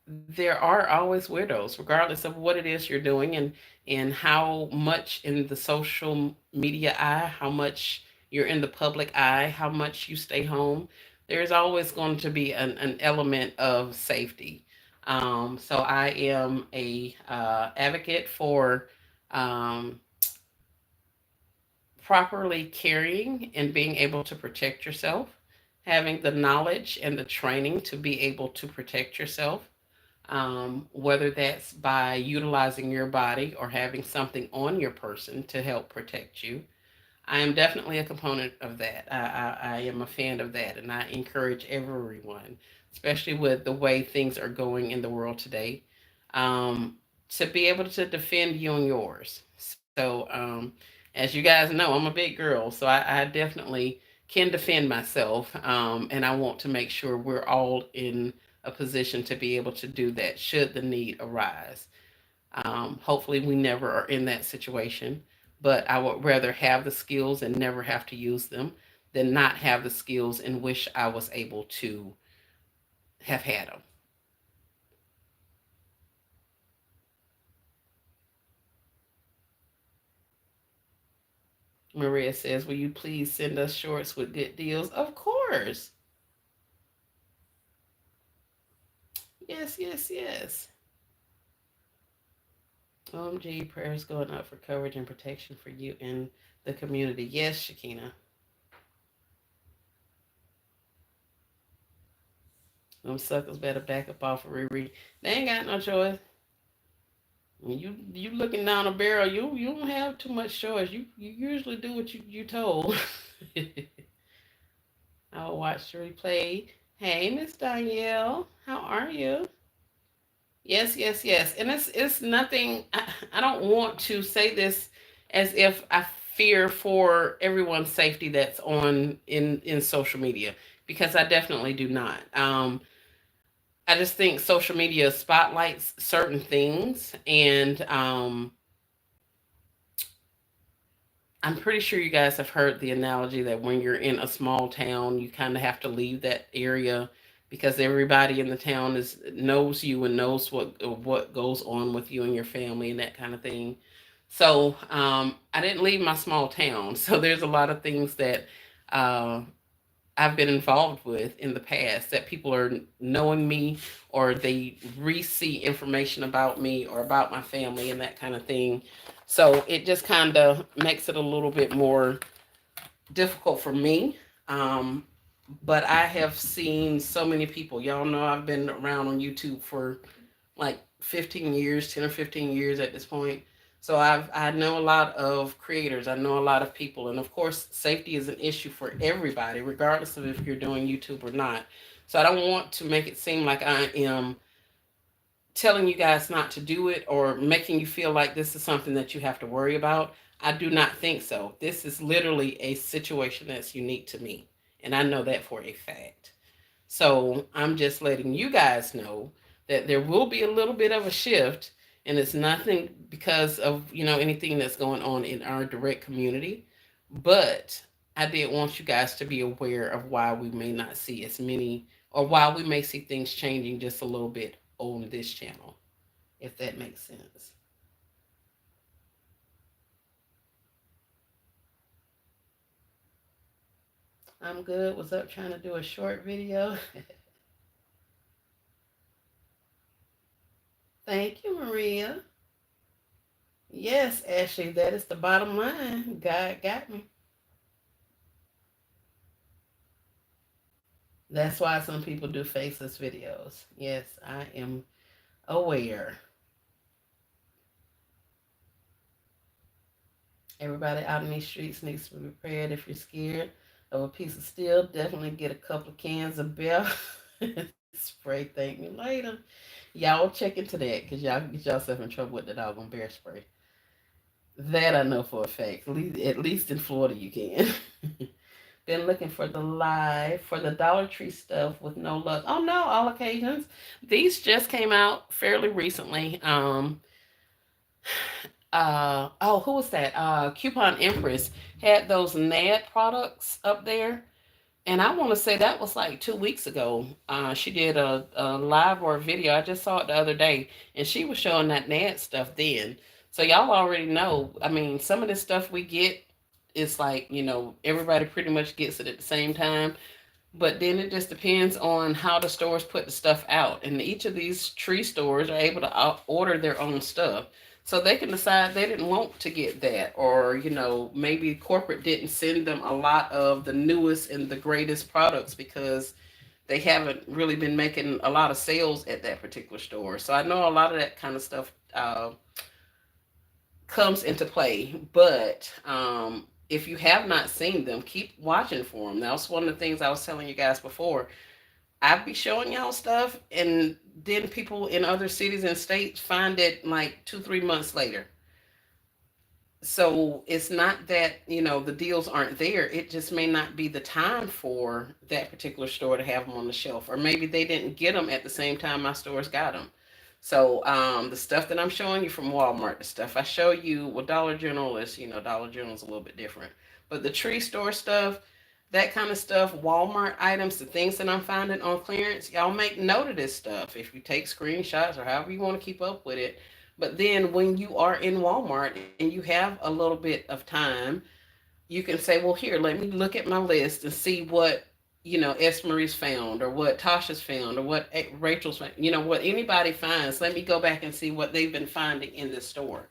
there are always weirdos, regardless of what it is you're doing, and how much in the social media eye, how much you're in the public eye, how much you stay home. There's always going to be an element of safety. So I am a advocate for um, properly carrying and being able to protect yourself, having the knowledge and the training to be able to protect yourself, whether that's by utilizing your body or having something on your person to help protect you. I am definitely a component of that. I am a fan of that, and I encourage everyone, especially with the way things are going in the world today, um, to be able to defend you and yours. So, as you guys know, I'm a big girl, so I definitely can defend myself, and I want to make sure we're all in a position to be able to do that should the need arise. Hopefully, we never are in that situation. But I would rather have the skills and never have to use them than not have the skills and wish I was able to have had them. Maria says, "Will you please send us shorts with good deals?" Of course. Yes, yes, yes. OMG, prayers going up for coverage and protection for you and the community. Yes, Shakina. Them suckers better back up off of Riri. They ain't got no choice. When you looking down a barrel, you don't have too much choice. You usually do what you told. I'll watch the replay. Hey, Miss Danielle, how are you? Yes, yes, yes. And it's nothing. I don't want to say this as if I fear for everyone's safety that's on in social media, because I definitely do not. I just think social media spotlights certain things, and I'm pretty sure you guys have heard the analogy that when you're in a small town, you kind of have to leave that area because everybody in the town is knows you and knows what goes on with you and your family and that kind of thing. So I didn't leave my small town. So there's a lot of things that uh, I've been involved with in the past that people are knowing me, or they re-see information about me or about my family and that kind of thing. So it just kind of makes it a little bit more difficult for me. Um, but I have seen so many people. Y'all know I've been around on YouTube for like 15 years, 10 or 15 years at this point. So I know a lot of creators. I know a lot of people, and of course, safety is an issue for everybody, regardless of if you're doing YouTube or not. So I don't want to make it seem like I am telling you guys not to do it or making you feel like this is something that you have to worry about. I do not think so. This is literally a situation that's unique to me, and I know that for a fact. So I'm just letting you guys know that there will be a little bit of a shift, and it's nothing because of anything that's going on in our direct community, but I did want you guys to be aware of why we may not see as many, or why we may see things changing just a little bit on this channel, if that makes sense. I'm good. Was up trying to do a short video. Thank you, Maria. Yes, Ashley, that is the bottom line. God got me. That's why some people do faceless videos. Yes, I am aware. Everybody out in these streets needs to be prepared. If you're scared of a piece of steel, definitely get a couple of cans of Bear spray. Thank me later. Y'all check into that because y'all get yourself in trouble with the doggone bear spray. That I know for a fact. At least in Florida, you can. Been looking for the live for the Dollar Tree stuff with no luck. Oh no, all occasions. These just came out fairly recently. Who was that? Coupon Empress had those NAD products up there. And I want to say that was like 2 weeks ago. She did a live or a video. I just saw it the other day, and she was showing that NAD stuff then. So y'all already know. I mean, some of this stuff we get, it's like everybody pretty much gets it at the same time. But then it just depends on how the stores put the stuff out. And each of these tree stores are able to order their own stuff. So they can decide they didn't want to get that. Or, maybe corporate didn't send them a lot of the newest and the greatest products because they haven't really been making a lot of sales at that particular store. So I know a lot of that kind of stuff comes into play. But if you have not seen them, keep watching for them. That was one of the things I was telling you guys before. I'd be showing y'all stuff, and then people in other cities and states find it like 2, 3 months later. So it's not that the deals aren't there. It just may not be the time for that particular store to have them on the shelf, or maybe they didn't get them at the same time my stores got them. So the stuff that I'm showing you from Walmart, the stuff I show you, well, Dollar General is, Dollar General is a little bit different. But the tree store stuff, that kind of stuff, Walmart items, the things that I'm finding on clearance, y'all make note of this stuff if you take screenshots or however you want to keep up with it. But then when you are in Walmart and you have a little bit of time, you can say, well, here, let me look at my list and see what, Esmerie's found or what Tasha's found or what Rachel's found, what anybody finds. Let me go back and see what they've been finding in this store.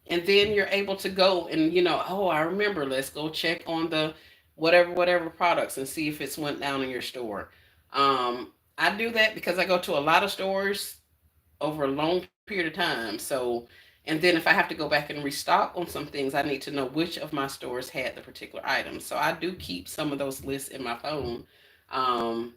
And then you're able to go and, oh, I remember, let's go check on the whatever products and see if it's went down in your store. I do that because I go to a lot of stores over a long period of time. So, and then if I have to go back and restock on some things, I need to know which of my stores had the particular items. So I do keep some of those lists in my phone, um,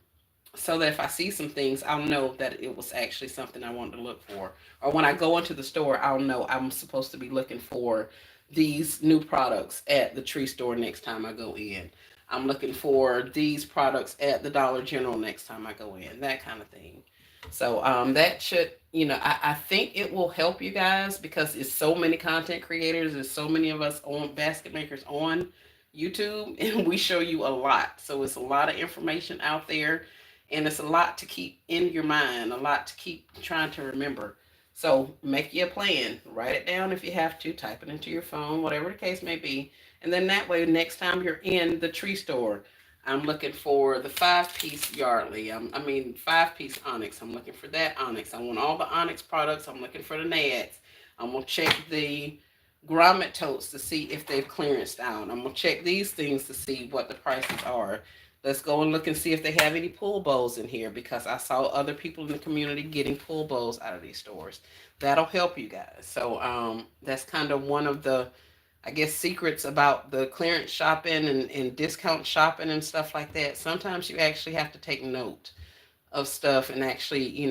so that if I see some things, I'll know that it was actually something I wanted to look for. Or when I go into the store, I'll know I'm supposed to be looking for these new products at the tree store next time I go in. I'm looking for these products at the Dollar General next time I go in, that kind of thing. So that should, I think it will help you guys because it's so many content creators, there's so many of us on basket makers on YouTube, and we show you a lot. So it's a lot of information out there, and it's a lot to keep in your mind, a lot to keep trying to remember. So make you a plan, write it down if you have to, type it into your phone, whatever the case may be. And then that way, next time you're in the tree store, I'm looking for the 5-piece Yardley. I mean, 5-piece Onyx. I'm looking for that Onyx. I want all the Onyx products. I'm looking for the Nads. I'm going to check the grommet totes to see if they've clearanced down. I'm going to check these things to see what the prices are. Let's go and look and see if they have any pool bowls in here because I saw other people in the community getting pool bowls out of these stores. That'll help you guys. So that's kind of one of the, I guess, secrets about the clearance shopping and discount shopping and stuff like that. Sometimes you actually have to take note of stuff and actually,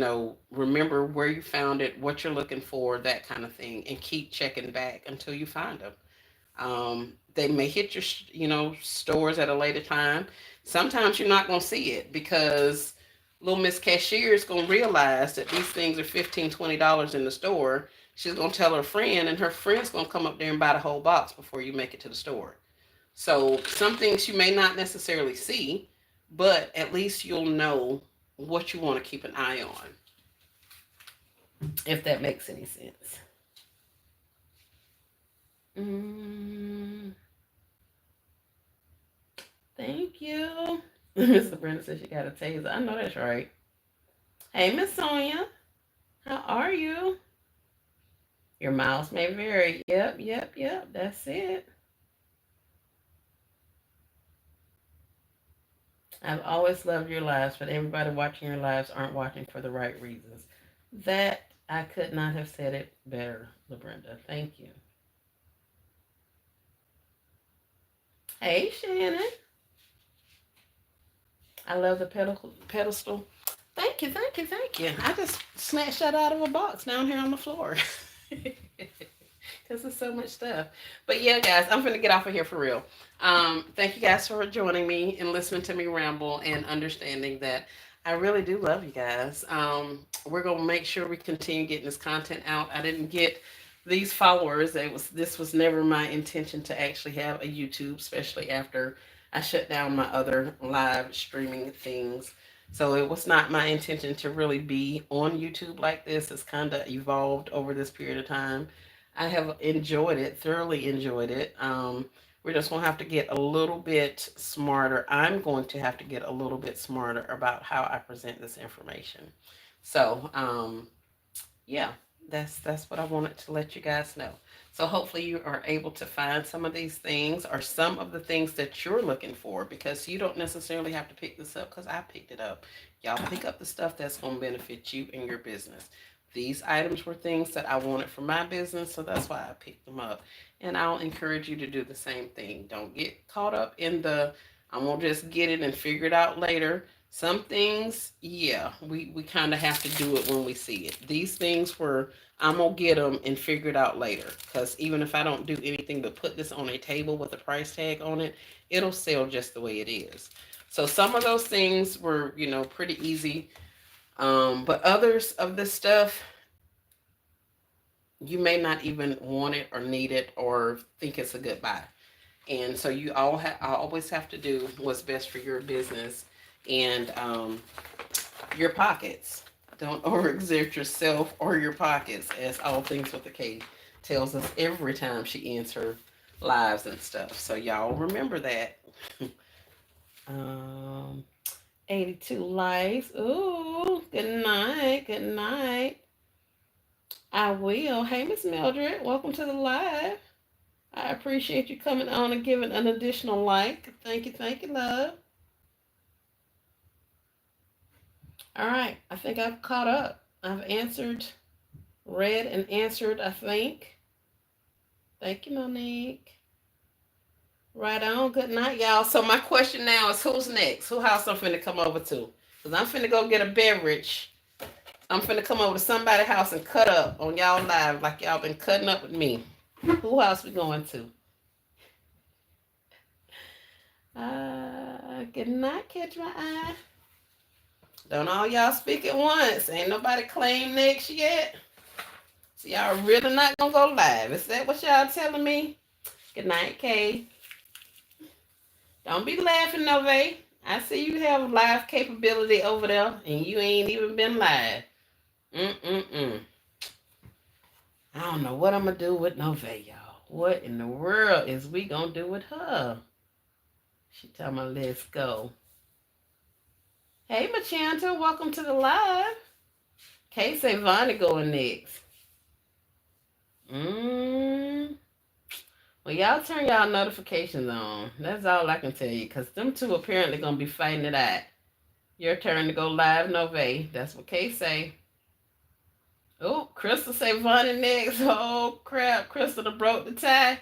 remember where you found it, what you're looking for, that kind of thing, and keep checking back until you find them. They may hit your, stores at a later time. Sometimes you're not going to see it because little Miss Cashier is going to realize that these things are $15, $20 in the store. She's going to tell her friend, and her friend's going to come up there and buy the whole box before you make it to the store. So some things you may not necessarily see, but at least you'll know what you want to keep an eye on, if that makes any sense. Mm, thank you. Mr. Brenda says she got a taser. I know that's right. Hey, Miss Sonia, how are you? Your miles may vary. Yep, yep, yep. That's it. I've always loved your lives, but everybody watching your lives aren't watching for the right reasons. That I could not have said it better, LaBrenda. Thank you. Hey, Shannon. I love the pedestal. Thank you, thank you, thank you. I just snatched that out of a box down here on the floor. Because there's so much stuff. But yeah, guys, I'm going to get off of here for real. Thank you guys for joining me and listening to me ramble and understanding that I really do love you guys. We're going to make sure we continue getting this content out. I didn't get these followers. This was never my intention to actually have a YouTube, especially after I shut down my other live streaming things. So it was not my intention to really be on YouTube like this. It's kind of evolved over this period of time. I have enjoyed it, thoroughly enjoyed it. We're just going to have to get a little bit smarter. I'm going to have to get a little bit smarter about how I present this information. So, yeah, that's what I wanted to let you guys know. So hopefully you are able to find some of these things or some of the things that you're looking for because you don't necessarily have to pick this up because I picked it up. Y'all pick up the stuff that's going to benefit you and your business. These items were things that I wanted for my business, so that's why I picked them up. And I'll encourage you to do the same thing. Don't get caught up in the, I'm going to just get it and figure it out later. Some things, yeah, we kind of have to do it when we see it. These things were, I'm going to get them and figure it out later. Because even if I don't do anything but put this on a table with a price tag on it, it'll sell just the way it is. So some of those things were, pretty easy. But others of this stuff, you may not even want it or need it or think it's a good buy. And so you always have to do what's best for your business and your pockets. Don't overexert yourself or your pockets, as All Things with the K tells us every time she ends her lives and stuff. So y'all remember that. um, 82 likes. Ooh, good night. Good night. I will. Hey, Miss Mildred, welcome to the live. I appreciate you coming on and giving an additional like. Thank you, love. All right, I think I've caught up. I've read and answered, I think. Thank you, Monique. Right on. Good night, y'all. So my question now is, who's next? Who house I'm finna come over to? Because I'm finna go get a beverage. I'm finna come over to somebody's house and cut up on y'all live like y'all been cutting up with me. Who house we going to? Good night, catch my eye. Don't all y'all speak at once. Ain't nobody claim next yet. So y'all really not gonna go live. Is that what y'all telling me? Good night, Kay. Don't be laughing, Nove. I see you have live capability over there, and you ain't even been live. Mm-mm-mm. I don't know what I'm gonna do with Nove, y'all. What in the world is we gonna do with her? She tell me, let's go. Hey, Machanta, welcome to the live. Kay say Vonnie going next. Well, y'all turn y'all notifications on. That's all I can tell you, because them two apparently going to be fighting it out. Your turn to go live, Nove. That's what Kay say. Oh, Crystal say Vonnie next. Oh, crap. Crystal done broke the tie.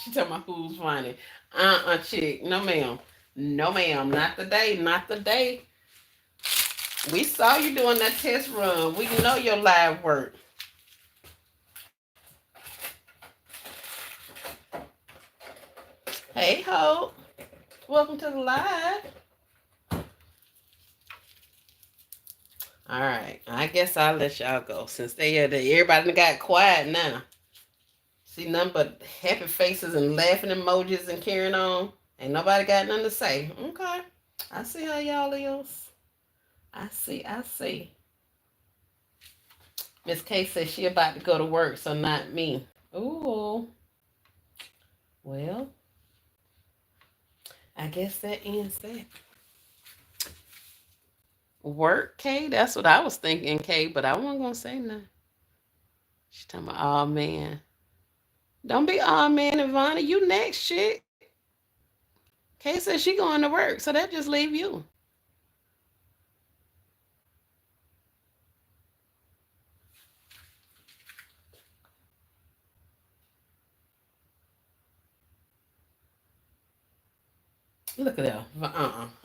She talking about who's Vonnie. Chick. No, ma'am. No, ma'am. Not today. Not today. We saw you doing that test run. We know your live work. Hey, Hope. Welcome to the live. All right. I guess I'll let y'all go since everybody got quiet now. See nothing but happy faces and laughing emojis and carrying on. Ain't nobody got nothing to say. Okay. I see how y'all is. I see. Miss K says she about to go to work, so not me. Ooh. Well, I guess that ends that. Work, Kay? That's what I was thinking, Kay, but I wasn't gonna say nothing. She talking about, oh man. Don't be all man and Vonnie. You next, chick. Kay says she going to work, so that just leave you. Look at that.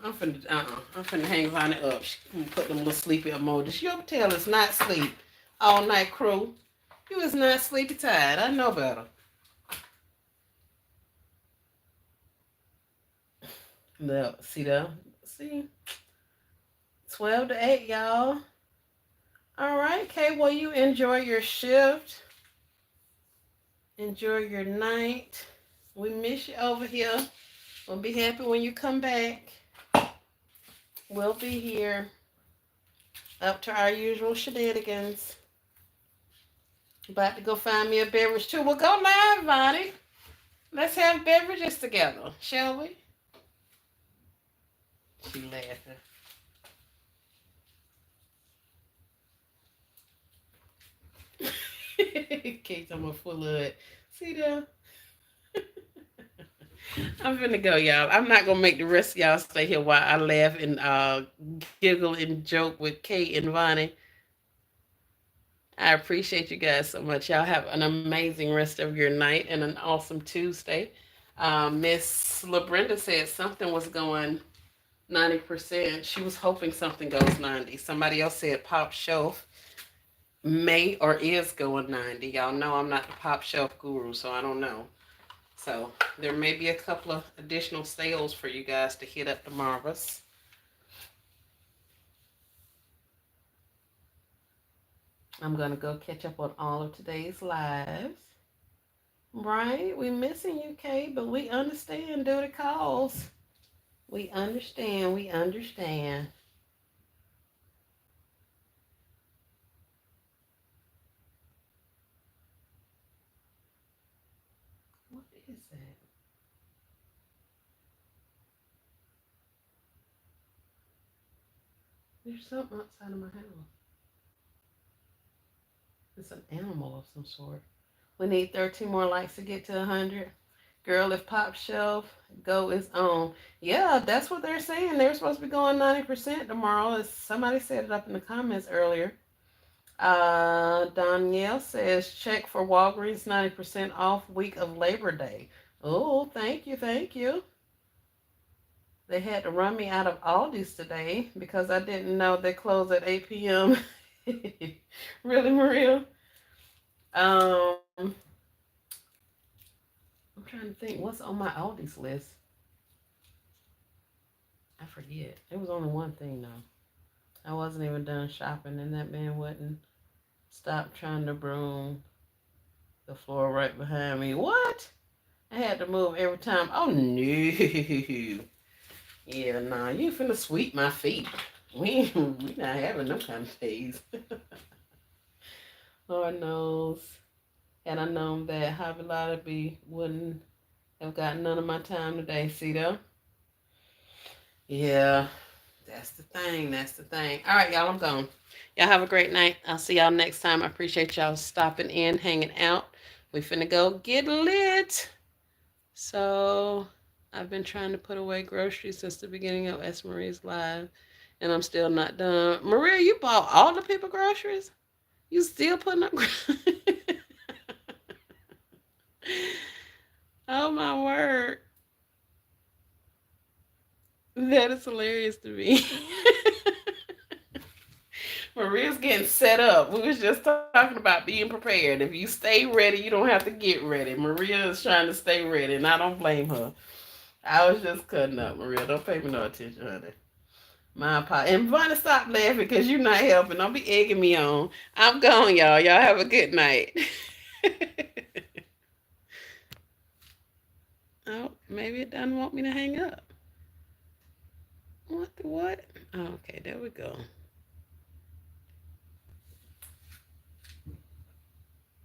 I'm finna hang Vonnie up. She put them little sleepy emojis. Your tail is not sleep. All night crew. You is not sleepy tired. I know better. Look, see there? See? 12 to 8, y'all. All right, Kay, well, you enjoy your shift. Enjoy your night. We miss you over here. We'll be happy when you come back. We'll be here up to our usual shenanigans. About to go find me a beverage too. We'll go live, Vonnie. Let's have beverages together, shall we? She laughing. Kate, I'm full of it. See that? I'm gonna go, y'all. I'm not gonna make the rest of y'all stay here while I laugh and giggle and joke with Kate and Vonnie. I appreciate you guys so much. Y'all have an amazing rest of your night and an awesome Tuesday. Miss LaBrenda said something was going 90%. She was hoping something goes 90. Somebody else said Pop Shelf may or is going 90. Y'all know I'm not the Pop Shelf guru, so I don't know. So there may be a couple of additional sales for you guys to hit up tomorrow. I'm gonna go catch up on all of today's lives. Right? We missing you, Kay, but we understand duty calls. We understand. We understand. What is that? There's something outside of my house. It's an animal of some sort. We need 13 more likes to get to 100. Girl, if Pop Shelf Go is on. Yeah, that's what they're saying. They're supposed to be going 90% tomorrow. Somebody said it up in the comments earlier. Danielle says, check for Walgreens 90% off week of Labor Day. Oh, thank you, thank you. They had to run me out of Aldi's today because I didn't know they close at 8 p.m. Really, Maria? Um, I'm trying to think what's on my Aldi's list. I forget. It was only one thing though. I wasn't even done shopping, and that man wouldn't stop trying to broom the floor right behind me. What? I had to move every time. Oh no. Yeah, nah, you finna sweep my feet. We not having them kind of days. Lord knows. Had I known that Hobby Lobby wouldn't have got none of my time today, see though? Yeah, that's the thing. That's the thing. All right, y'all, I'm gone. Y'all have a great night. I'll see y'all next time. I appreciate y'all stopping in, hanging out. We finna go get lit. So I've been trying to put away groceries since the beginning of S. Marie's live, and I'm still not done. Maria, you bought all the people groceries? You still putting up? Oh my word, that is hilarious to me. Maria's getting set up. We was just talking about being prepared. If you stay ready, you don't have to get ready. Maria is trying to stay ready, and I don't blame her. I was just cutting up, Maria. Don't pay me no attention, honey. My apologies. And Vonnie, stop laughing because you're not helping. Don't be egging me on. I'm gone, y'all. Y'all have a good night. Oh, maybe it doesn't want me to hang up. What the what? Oh, okay, there we go.